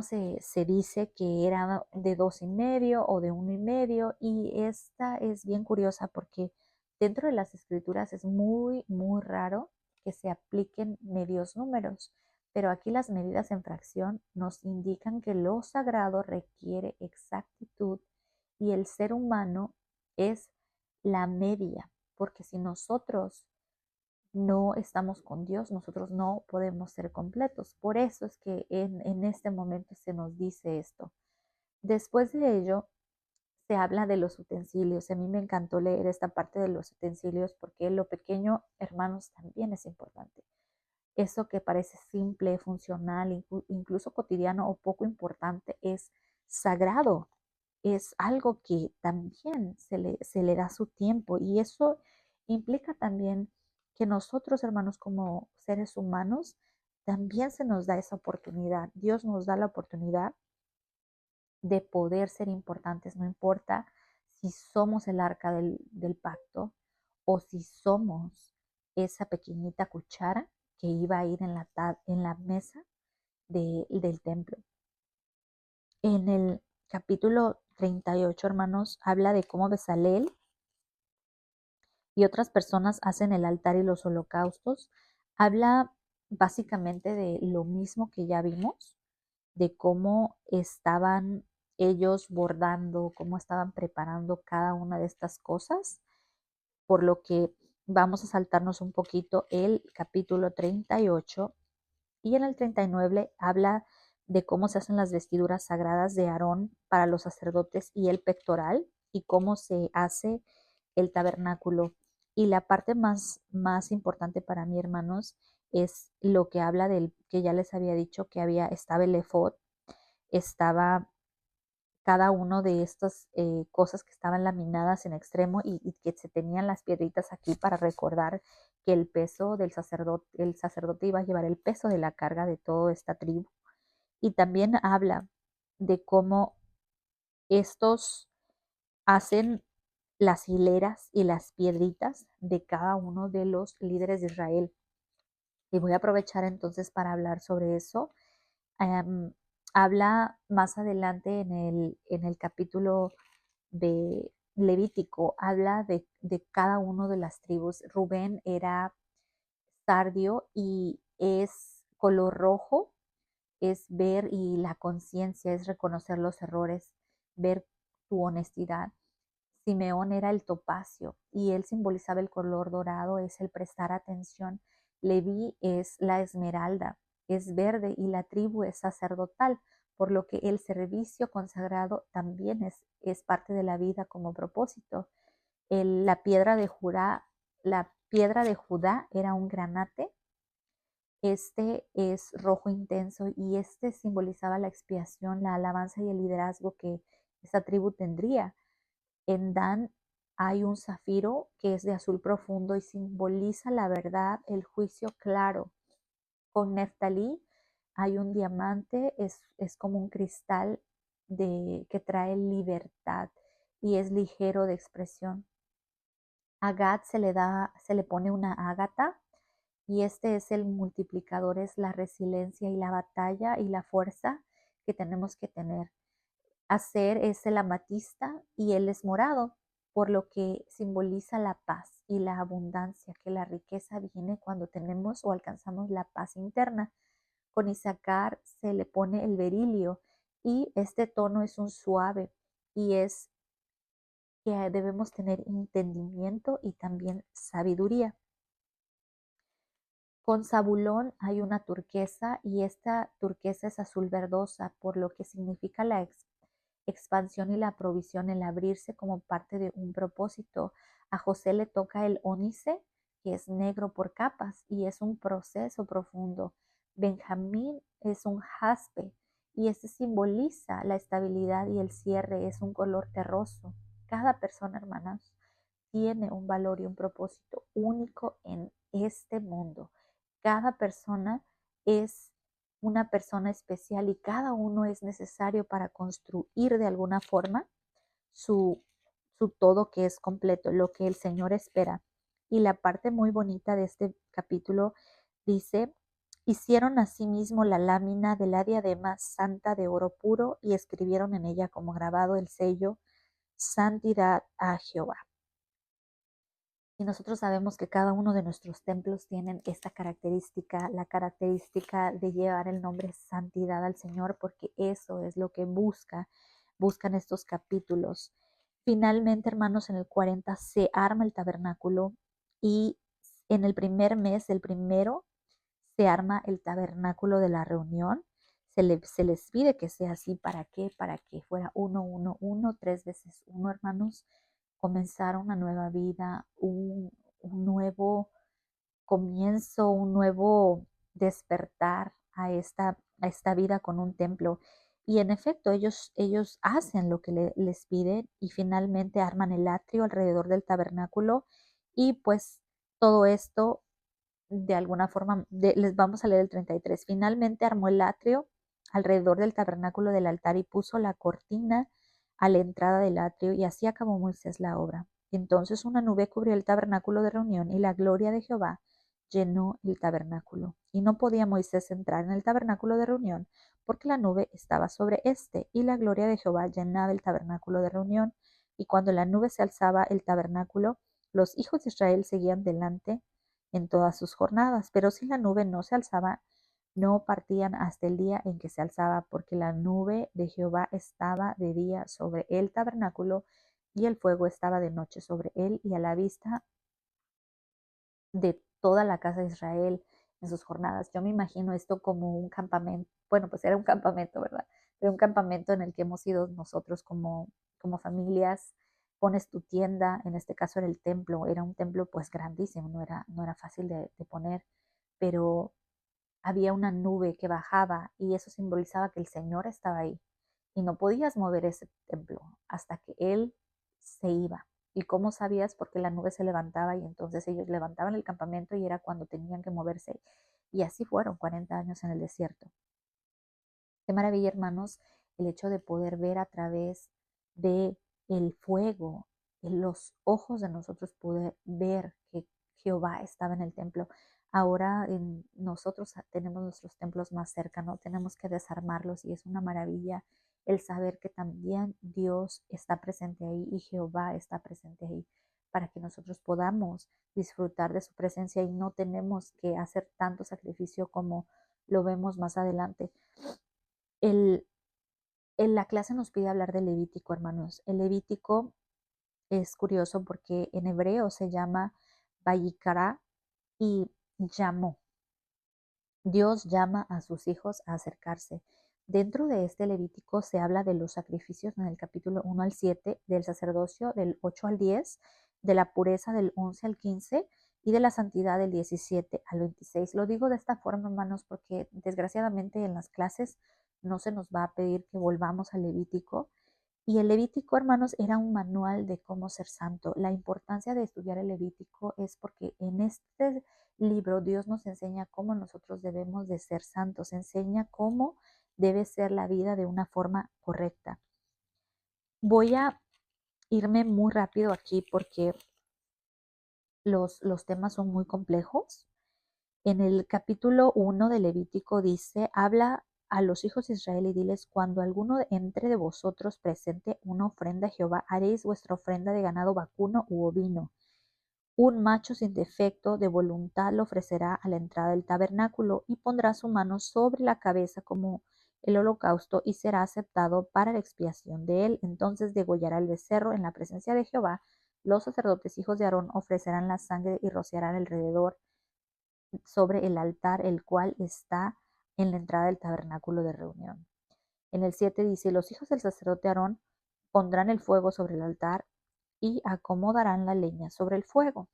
se dice que era de 2,5 o de 1,5, y esta es bien curiosa porque dentro de las escrituras es muy, muy raro que se apliquen medios números, pero aquí las medidas en fracción nos indican que lo sagrado requiere exactitud y el ser humano es la media, porque si nosotros no estamos con Dios, nosotros no podemos ser completos. Por eso es que en este momento se nos dice esto. Después de ello, se habla de los utensilios. A mí me encantó leer esta parte de los utensilios porque lo pequeño, hermanos, también es importante. Eso que parece simple, funcional, incluso cotidiano o poco importante, es sagrado. Es algo que también se le da su tiempo, y eso implica también que nosotros, hermanos, como seres humanos, también se nos da esa oportunidad. Dios nos da la oportunidad de poder ser importantes, no importa si somos el arca del pacto o si somos esa pequeñita cuchara que iba a ir en la mesa del templo. En el capítulo 38, hermanos, habla de cómo Bezalel y otras personas hacen el altar y los holocaustos. Habla básicamente de lo mismo que ya vimos, de cómo estaban ellos bordando, cómo estaban preparando cada una de estas cosas, por lo que vamos a saltarnos un poquito el capítulo 38 y en el 39 habla de cómo se hacen las vestiduras sagradas de Aarón para los sacerdotes y el pectoral y cómo se hace el tabernáculo. Y la parte más importante para mí, hermanos, es lo que habla del que ya les había dicho que estaba el efod, estaba cada uno de estas cosas que estaban laminadas en extremo y que se tenían las piedritas aquí para recordar que el peso el sacerdote iba a llevar el peso de la carga de toda esta tribu. Y también habla de cómo estos hacen las hileras y las piedritas de cada uno de los líderes de Israel. Y voy a aprovechar entonces para hablar sobre eso. Um, Habla más adelante en el capítulo de Levítico, habla de cada uno de las tribus. Rubén era sardio y es color rojo, es ver y la conciencia, es reconocer los errores, ver tu honestidad. Simeón era el topacio y él simbolizaba el color dorado, es el prestar atención. Leví es la esmeralda, es verde y la tribu es sacerdotal, por lo que el servicio consagrado también es parte de la vida como propósito. La piedra de Judá era un granate, este es rojo intenso y este simbolizaba la expiación, la alabanza y el liderazgo que esta tribu tendría. En Dan hay un zafiro que es de azul profundo y simboliza la verdad, el juicio claro. Con Neftalí hay un diamante, es como un cristal que trae libertad y es ligero de expresión. A Gad se le pone una ágata y este es el multiplicador, es la resiliencia y la batalla y la fuerza que tenemos que tener. Aser es el amatista y él es morado, por lo que simboliza la paz y la abundancia, que la riqueza viene cuando tenemos o alcanzamos la paz interna. Con Isaacar se le pone el berilio y este tono es un suave y es que debemos tener entendimiento y también sabiduría. Con Zabulón hay una turquesa y esta turquesa es azul verdosa, por lo que significa la expansión y la provisión, el abrirse como parte de un propósito. A José le toca el ónice, que es negro por capas y es un proceso profundo. Benjamín es un jaspe y este simboliza la estabilidad y el cierre, es un color terroso. Cada persona, hermanas, tiene un valor y un propósito único en este mundo. Cada persona es una persona especial y cada uno es necesario para construir de alguna forma su, su todo que es completo, lo que el Señor espera. Y la parte muy bonita de este capítulo dice, hicieron asimismo la lámina de la diadema santa de oro puro y escribieron en ella como grabado el sello, santidad a Jehová. Y nosotros sabemos que cada uno de nuestros templos tienen esta característica, la característica de llevar el nombre santidad al Señor, porque eso es lo que buscan estos capítulos. Finalmente, hermanos, en el 40 se arma el tabernáculo y en el primer mes, el primero, se arma el tabernáculo de la reunión. Se les pide que sea así. ¿Para qué? Para que fuera uno, uno, uno, tres veces uno, hermanos. Comenzar una nueva vida, un nuevo comienzo, un nuevo despertar a esta vida con un templo. Y en efecto, ellos hacen lo que les piden y finalmente arman el atrio alrededor del tabernáculo Y pues todo esto de alguna forma, les vamos a leer el 33. Finalmente armó el atrio alrededor del tabernáculo del altar y puso la cortina a la entrada del atrio, y así acabó Moisés la obra. Entonces una nube cubrió el tabernáculo de reunión y la gloria de Jehová llenó el tabernáculo. Y no podía Moisés entrar en el tabernáculo de reunión porque la nube estaba sobre éste y la gloria de Jehová llenaba el tabernáculo de reunión. Y cuando la nube se alzaba el tabernáculo, los hijos de Israel seguían delante en todas sus jornadas, pero si la nube no se alzaba, no partían hasta el día en que se alzaba, porque la nube de Jehová estaba de día sobre el tabernáculo y el fuego estaba de noche sobre él, y a la vista de toda la casa de Israel en sus jornadas. Yo me imagino esto como un campamento, bueno, pues era un campamento, ¿verdad? Pero un campamento en el que hemos ido nosotros como familias. Pones tu tienda, en este caso era el templo, era un templo pues grandísimo, no era fácil de poner, pero había una nube que bajaba y eso simbolizaba que el Señor estaba ahí y no podías mover ese templo hasta que Él se iba. ¿Y cómo sabías? Porque la nube se levantaba y entonces ellos levantaban el campamento y era cuando tenían que moverse. Y así fueron 40 años en el desierto. Qué maravilla, hermanos, el hecho de poder ver a través de el fuego, en los ojos de nosotros poder ver que Jehová estaba en el templo. Ahora nosotros tenemos nuestros templos más cercanos, tenemos que desarmarlos y es una maravilla el saber que también Dios está presente ahí y Jehová está presente ahí para que nosotros podamos disfrutar de su presencia y no tenemos que hacer tanto sacrificio como lo vemos más adelante. El, en la clase nos pide hablar del Levítico, hermanos. El Levítico es curioso porque en hebreo se llama Vayikara y llamó. Dios llama a sus hijos a acercarse. Dentro de este Levítico se habla de los sacrificios en el capítulo 1 al 7, del sacerdocio del 8 al 10, de la pureza del 11 al 15 y de la santidad del 17 al 26. Lo digo de esta forma, hermanos, porque desgraciadamente en las clases no se nos va a pedir que volvamos al Levítico. Y el Levítico, hermanos, era un manual de cómo ser santo. La importancia de estudiar el Levítico es porque en este libro Dios nos enseña cómo nosotros debemos de ser santos, enseña cómo debe ser la vida de una forma correcta. Voy a irme muy rápido aquí porque los temas son muy complejos. En el capítulo 1 de Levítico dice, habla a los hijos de Israel y diles, cuando alguno entre de vosotros presente una ofrenda a Jehová, haréis vuestra ofrenda de ganado vacuno u ovino. Un macho sin defecto de voluntad lo ofrecerá a la entrada del tabernáculo y pondrá su mano sobre la cabeza como el holocausto y será aceptado para la expiación de él. Entonces degollará el becerro en la presencia de Jehová. Los sacerdotes hijos de Aarón ofrecerán la sangre y rociarán alrededor sobre el altar, el cual está en la entrada del tabernáculo de reunión. En el 7 dice, los hijos del sacerdote Aarón pondrán el fuego sobre el altar y acomodarán la leña sobre el fuego.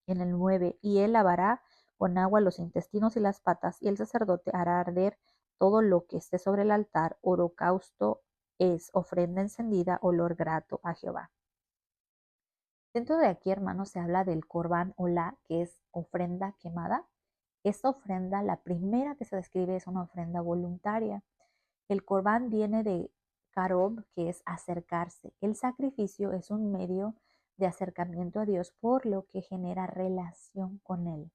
En el 9, y él lavará con agua los intestinos y las patas, y el sacerdote hará arder todo lo que esté sobre el altar. Holocausto es ofrenda encendida, olor grato a Jehová. Dentro de aquí, hermanos, se habla del corbán olá, que es ofrenda quemada. Esta ofrenda, la primera que se describe, es una ofrenda voluntaria. El corbán viene de karob, que es acercarse. El sacrificio es un medio de acercamiento a Dios, por lo que genera relación con Él.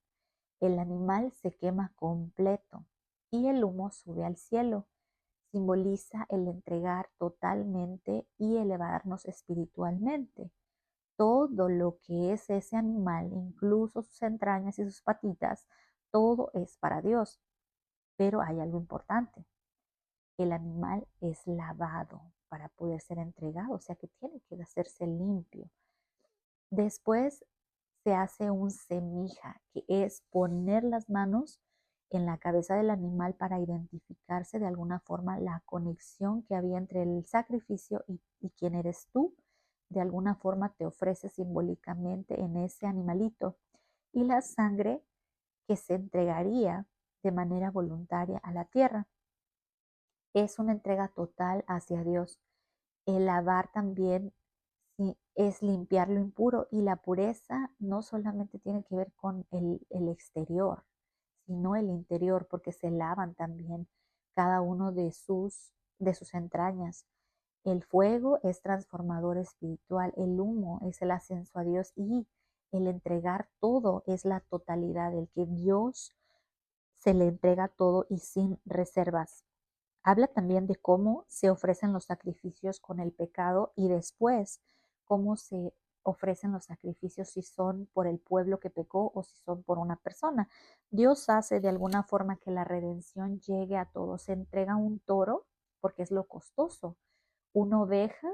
El animal se quema completo y el humo sube al cielo. Simboliza el entregar totalmente y elevarnos espiritualmente. Todo lo que es ese animal, incluso sus entrañas y sus patitas, todo es para Dios. Pero hay algo importante. El animal es lavado para poder ser entregado, o sea que tiene que hacerse limpio. Después se hace un semija, que es poner las manos en la cabeza del animal para identificarse de alguna forma la conexión que había entre el sacrificio y quién eres tú. De alguna forma te ofrece simbólicamente en ese animalito. Y la sangre que se entregaría de manera voluntaria a la tierra. Es una entrega total hacia Dios. El lavar también es limpiar lo impuro, y la pureza no solamente tiene que ver con el exterior, sino el interior, porque se lavan también cada uno de sus entrañas. El fuego es transformador espiritual, el humo es el ascenso a Dios, y el entregar todo es la totalidad, el que Dios se le entrega todo y sin reservas. Habla también de cómo se ofrecen los sacrificios con el pecado, y después cómo se ofrecen los sacrificios si son por el pueblo que pecó o si son por una persona. Dios hace de alguna forma que la redención llegue a todos. Se entrega un toro porque es lo costoso, una oveja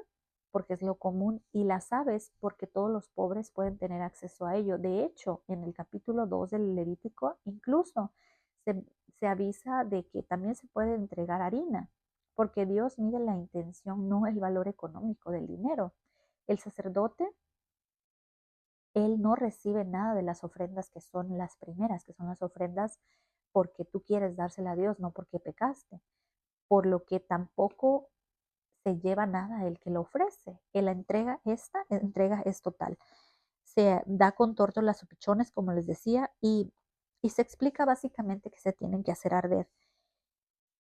porque es lo común, y las aves porque todos los pobres pueden tener acceso a ello. De hecho, en el capítulo 2 del Levítico incluso se, se avisa de que también se puede entregar harina, porque Dios mide la intención, no el valor económico del dinero. El sacerdote, él no recibe nada de las ofrendas que son las primeras, que son las ofrendas porque tú quieres dársela a Dios, no porque pecaste, por lo que tampoco se lleva nada el que lo ofrece. En la entrega, esta entrega es total. Se da contorno las pichones, como les decía, y se explica básicamente que se tienen que hacer arder.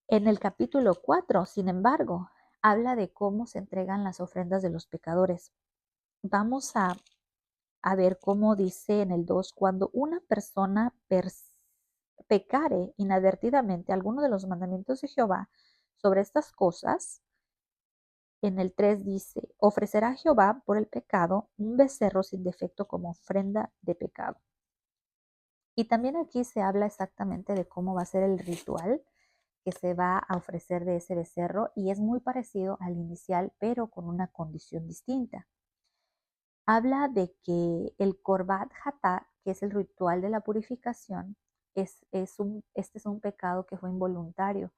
En el capítulo 4, sin embargo, habla de cómo se entregan las ofrendas de los pecadores. Vamos a ver cómo dice en el 2: cuando una persona pecare inadvertidamente alguno de los mandamientos de Jehová sobre estas cosas. En el 3 dice: ofrecerá a Jehová por el pecado un becerro sin defecto como ofrenda de pecado. Y también aquí se habla exactamente de cómo va a ser el ritual que se va a ofrecer de ese becerro, y es muy parecido al inicial, pero con una condición distinta. Habla de que el Korbat Hatat, que es el ritual de la purificación, este es un pecado que fue involuntario.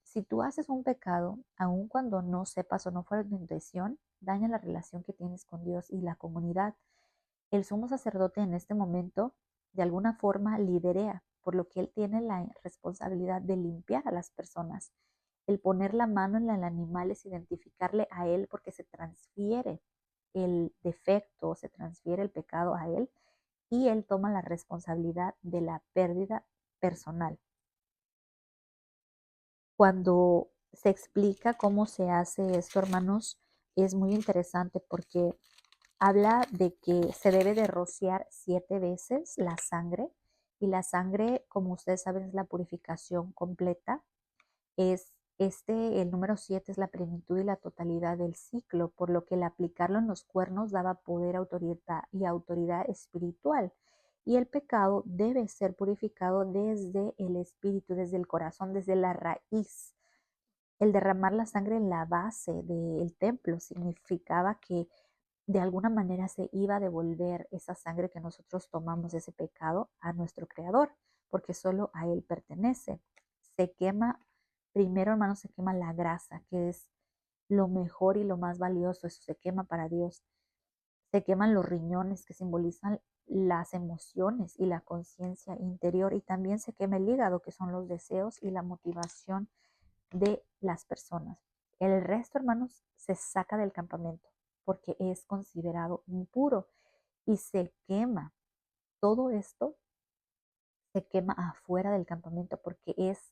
Si tú haces un pecado, aun cuando no sepas o no fuera tu intención, daña la relación que tienes con Dios y la comunidad. El sumo sacerdote en este momento, de alguna forma, liderea, por lo que él tiene la responsabilidad de limpiar a las personas. El poner la mano en el animal es identificarle a él, porque se transfiere el defecto, se transfiere el pecado a él, y él toma la responsabilidad de la pérdida personal. Cuando se explica cómo se hace esto, hermanos, es muy interesante, porque habla de que se debe de rociar 7 veces la sangre, y la sangre, como ustedes saben, es la purificación completa. El número 7 es la plenitud y la totalidad del ciclo, por lo que el aplicarlo en los cuernos daba poder, autoridad espiritual. Y el pecado debe ser purificado desde el espíritu, desde el corazón, desde la raíz. El derramar la sangre en la base del templo significaba que de alguna manera se iba a devolver esa sangre que nosotros tomamos, ese pecado, a nuestro Creador, porque solo a Él pertenece. Se quema, primero, hermanos, se quema la grasa, que es lo mejor y lo más valioso, eso se quema para Dios. Se queman los riñones, que simbolizan las emociones y la conciencia interior, y también se quema el hígado, que son los deseos y la motivación de las personas. El resto, hermanos, se saca del campamento porque es considerado impuro y se quema. Todo esto se quema afuera del campamento, porque es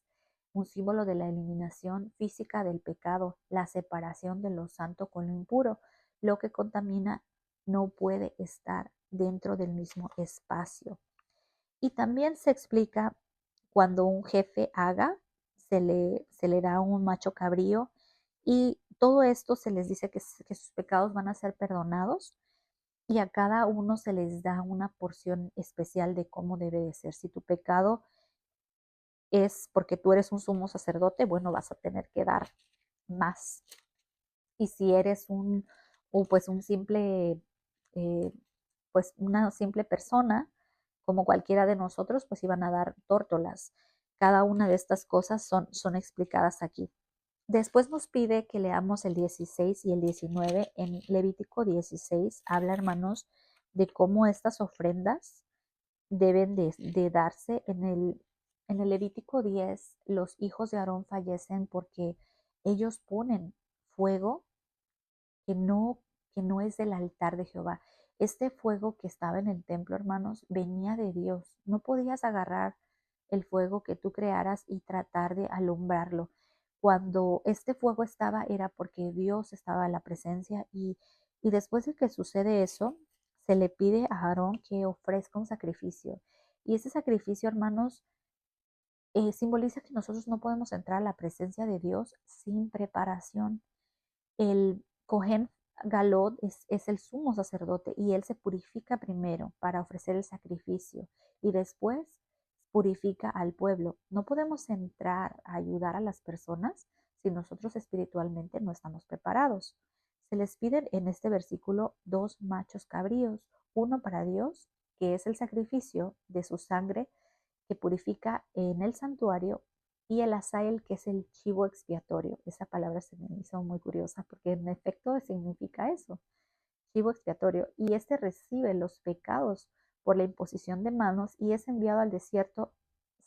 un símbolo de la eliminación física del pecado, la separación de lo santo con lo impuro. Lo que contamina no puede estar dentro del mismo espacio. Y también se explica cuando un jefe se le da un macho cabrío, y todo esto se les dice que sus pecados van a ser perdonados, y a cada uno se les da una porción especial de cómo debe de ser. Si tu pecado es porque tú eres un sumo sacerdote, bueno, vas a tener que dar más. Y si eres pues un simple, eh, pues una simple persona, como cualquiera de nosotros, pues iban a dar tórtolas. Cada una de estas cosas son explicadas aquí. Después nos pide que leamos el 16 y el 19. En Levítico 16 habla, hermanos, de cómo estas ofrendas deben de darse. En el Levítico 10, los hijos de Aarón fallecen porque ellos ponen fuego que no, que no es del altar de Jehová. Este fuego que estaba en el templo, hermanos, venía de Dios. No podías agarrar el fuego que tú crearas y tratar de alumbrarlo. Cuando este fuego estaba era porque Dios estaba en la presencia y después de que sucede eso, se le pide a Aarón que ofrezca un sacrificio. Y ese sacrificio, hermanos, simboliza que nosotros no podemos entrar a la presencia de Dios sin preparación. El Cohen Galot es el sumo sacerdote y él se purifica primero para ofrecer el sacrificio y después purifica al pueblo. No podemos entrar a ayudar a las personas si nosotros espiritualmente no estamos preparados. Se les piden en este versículo 2 machos cabríos, uno para Dios, que es el sacrificio de su sangre que purifica en el santuario, y el asael, que es el chivo expiatorio. Esa palabra se me hizo muy curiosa porque en efecto significa eso, chivo expiatorio. Y este recibe los pecados por la imposición de manos y es enviado al desierto,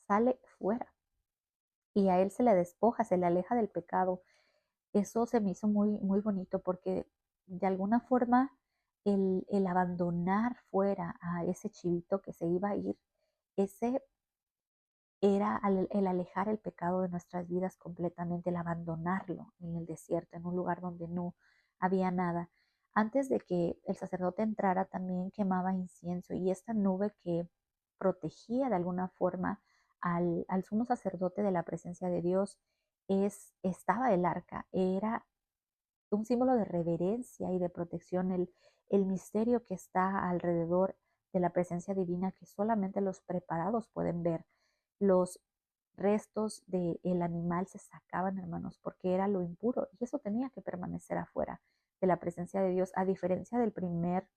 sale fuera y a él se le despoja, se le aleja del pecado. Eso se me hizo muy, muy bonito porque de alguna forma el abandonar fuera a ese chivito que se iba a ir, ese era el alejar el pecado de nuestras vidas completamente, el abandonarlo en el desierto, en un lugar donde no había nada. Antes de que el sacerdote entrara, también quemaba incienso y esta nube que protegía de alguna forma al sumo sacerdote de la presencia de Dios estaba el arca, era un símbolo de reverencia y de protección, el misterio que está alrededor de la presencia divina que solamente los preparados pueden ver. Los restos del animal se sacaban, hermanos, porque era lo impuro y eso tenía que permanecer afuera de la presencia de Dios, a diferencia del primer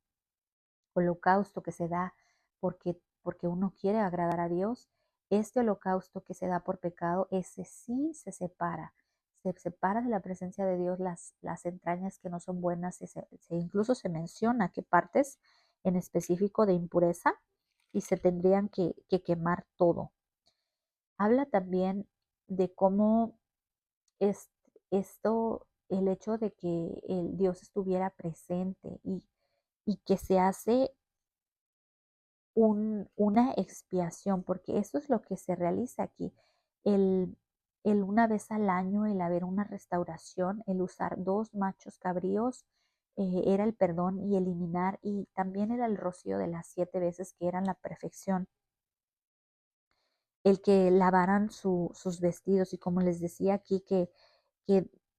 holocausto que se da porque uno quiere agradar a Dios. Este holocausto que se da por pecado, ese sí se separa de la presencia de Dios las entrañas que no son buenas, incluso se menciona qué partes en específico de impureza y se tendrían que quemar todo. Habla también de cómo es, el hecho de que el Dios estuviera presente y que se hace una expiación, porque eso es lo que se realiza aquí. El, el una vez al año, el haber una restauración, el usar 2 machos cabríos, era el perdón y eliminar, y también era el rocío de las 7 veces que eran la perfección, el que lavaran sus vestidos y como les decía aquí que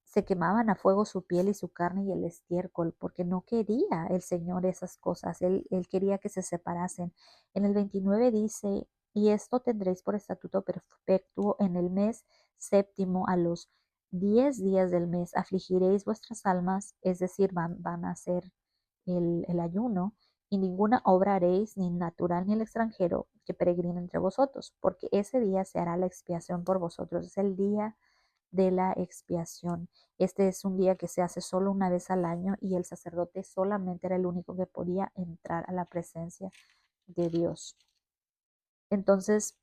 se quemaban a fuego su piel y su carne y el estiércol, porque no quería el Señor esas cosas, él quería que se separasen. En el 29 dice, y esto tendréis por estatuto perpetuo en el mes séptimo, a los 10 días del mes, afligiréis vuestras almas, es decir, van a hacer el ayuno, y ninguna obra haréis, ni natural ni el extranjero, que peregrine entre vosotros, porque ese día se hará la expiación por vosotros. Es el día de la expiación. Este es un día que se hace solo una vez al año y el sacerdote solamente era el único que podía entrar a la presencia de Dios. Entonces,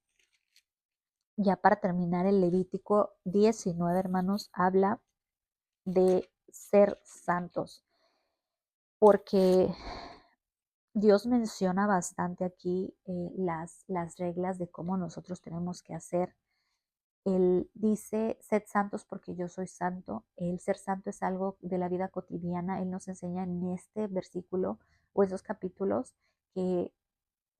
ya para terminar, el Levítico 19, hermanos, habla de ser santos, porque Dios menciona bastante aquí las reglas de cómo nosotros tenemos que hacer. Él dice, sed santos porque yo soy santo. El ser santo es algo de la vida cotidiana. Él nos enseña en este versículo o esos capítulos que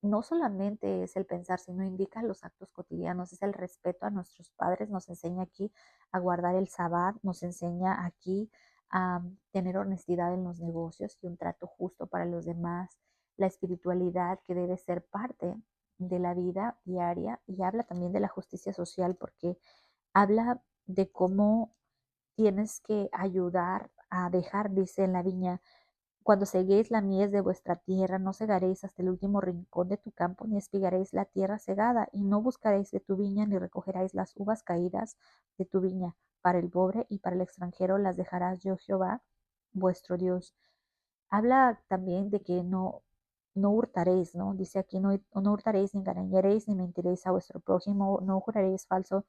no solamente es el pensar, sino indica los actos cotidianos, es el respeto a nuestros padres, nos enseña aquí a guardar el sabbat, nos enseña aquí a tener honestidad en los negocios y un trato justo para los demás, la espiritualidad que debe ser parte de la vida diaria, y habla también de la justicia social porque habla de cómo tienes que ayudar a dejar, dice en la viña, cuando ceguéis la mies de vuestra tierra, no cegaréis hasta el último rincón de tu campo, ni espigaréis la tierra cegada, y no buscaréis de tu viña, ni recogeréis las uvas caídas de tu viña. Para el pobre y para el extranjero las dejarás yo, Jehová, vuestro Dios. Habla también de que no hurtaréis, ¿no? Dice aquí, no hurtaréis, ni engañaréis, ni mentiréis a vuestro prójimo, no juraréis falso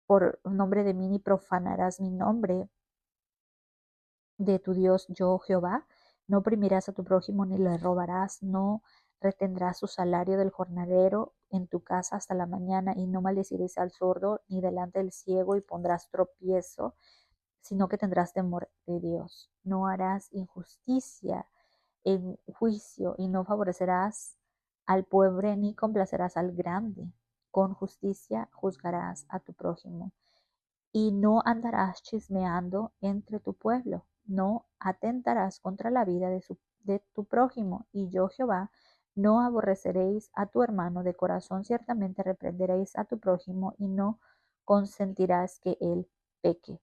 por nombre de mí, ni profanarás mi nombre de tu Dios, yo Jehová. No oprimirás a tu prójimo ni le robarás, no retendrás su salario del jornalero en tu casa hasta la mañana, y no maldecirás al sordo ni delante del ciego y pondrás tropiezo, sino que tendrás temor de Dios. No harás injusticia en juicio y no favorecerás al pobre ni complacerás al grande. Con justicia juzgarás a tu prójimo y no andarás chismeando entre tu pueblo. No atentarás contra la vida de tu prójimo, y yo Jehová. No aborreceréis a tu hermano de corazón, ciertamente reprenderéis a tu prójimo y no consentirás que él peque.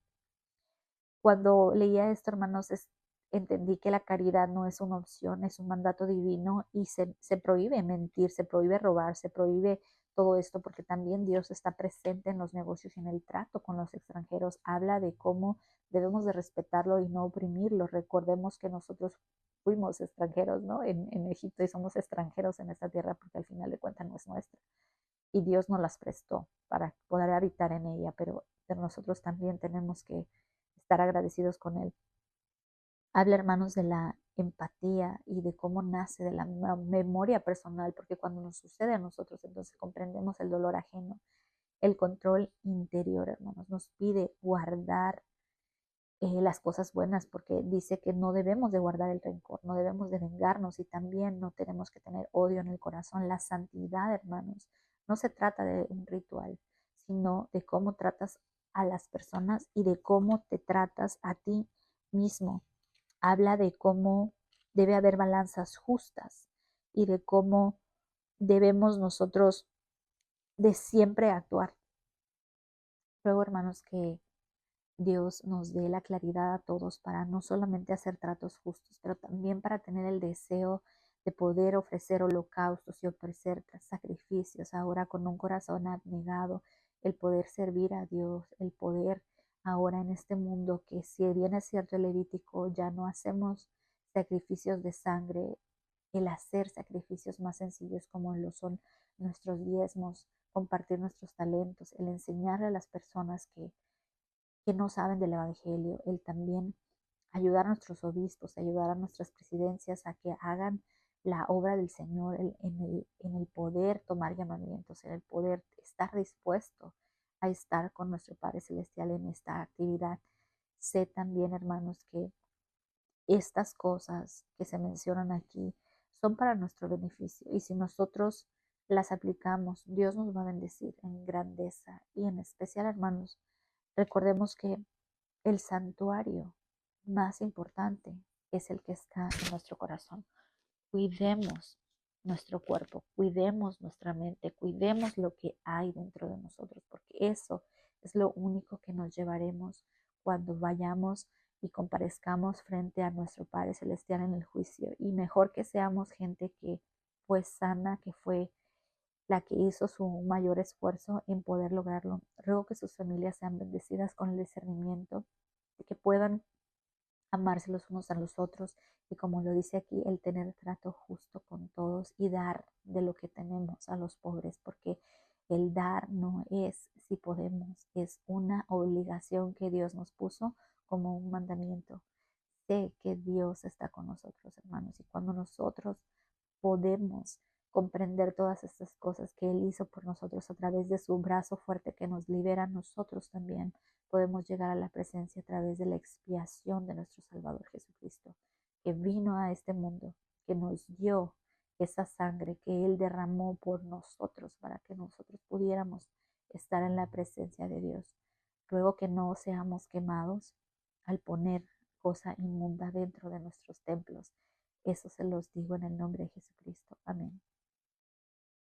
Cuando leía esto, hermanos, entendí que la caridad no es una opción, es un mandato divino, y se prohíbe mentir, se prohíbe robar, se prohíbe todo esto, porque también Dios está presente en los negocios y en el trato con los extranjeros. Habla de cómo debemos de respetarlo y no oprimirlo. Recordemos que nosotros fuimos extranjeros, ¿no? En Egipto, y somos extranjeros en esta tierra porque al final de cuentas no es nuestra. Y Dios nos las prestó para poder habitar en ella, pero nosotros también tenemos que estar agradecidos con Él. Habla, hermanos, de la empatía y de cómo nace de la memoria personal, porque cuando nos sucede a nosotros, entonces comprendemos el dolor ajeno. El control interior, hermanos, nos pide guardar las cosas buenas, porque dice que no debemos de guardar el rencor, no debemos de vengarnos, y también no tenemos que tener odio en el corazón. La santidad, hermanos, no se trata de un ritual, sino de cómo tratas a las personas y de cómo te tratas a ti mismo. Habla de cómo debe haber balanzas justas y de cómo debemos nosotros de siempre actuar. Luego, hermanos, que Dios nos dé la claridad a todos para no solamente hacer tratos justos, pero también para tener el deseo de poder ofrecer holocaustos y ofrecer sacrificios ahora con un corazón abnegado, el poder servir a Dios, el poder ahora en este mundo que, si bien es cierto el Levítico, ya no hacemos sacrificios de sangre, el hacer sacrificios más sencillos como lo son nuestros diezmos, compartir nuestros talentos, el enseñarle a las personas que no saben del Evangelio, el también ayudar a nuestros obispos, ayudar a nuestras presidencias a que hagan la obra del Señor, en el poder tomar llamamientos, en el poder estar dispuesto a estar con nuestro Padre Celestial en esta actividad. Sé también, hermanos, que estas cosas que se mencionan aquí son para nuestro beneficio, y si nosotros las aplicamos, Dios nos va a bendecir en grandeza. Y en especial, hermanos, recordemos que el santuario más importante es el que está en nuestro corazón. Cuidemos nuestro cuerpo, cuidemos nuestra mente, cuidemos lo que hay dentro de nosotros, porque eso es lo único que nos llevaremos cuando vayamos y comparezcamos frente a nuestro Padre Celestial en el juicio. Y mejor que seamos gente que fue sana, que fue la que hizo su mayor esfuerzo en poder lograrlo. Ruego que sus familias sean bendecidas con el discernimiento, de que puedan amarse los unos a los otros, y, como lo dice aquí, el tener trato justo con todos y dar de lo que tenemos a los pobres, porque el dar no es si podemos, es una obligación que Dios nos puso como un mandamiento. Sé que Dios está con nosotros, hermanos, y cuando nosotros podemos comprender todas estas cosas que Él hizo por nosotros a través de su brazo fuerte que nos libera, nosotros también podemos llegar a la presencia a través de la expiación de nuestro Salvador Jesucristo, que vino a este mundo, que nos dio esa sangre que Él derramó por nosotros para que nosotros pudiéramos estar en la presencia de Dios. Ruego que no seamos quemados al poner cosa inmunda dentro de nuestros templos. Eso se los digo en el nombre de Jesucristo. Amén.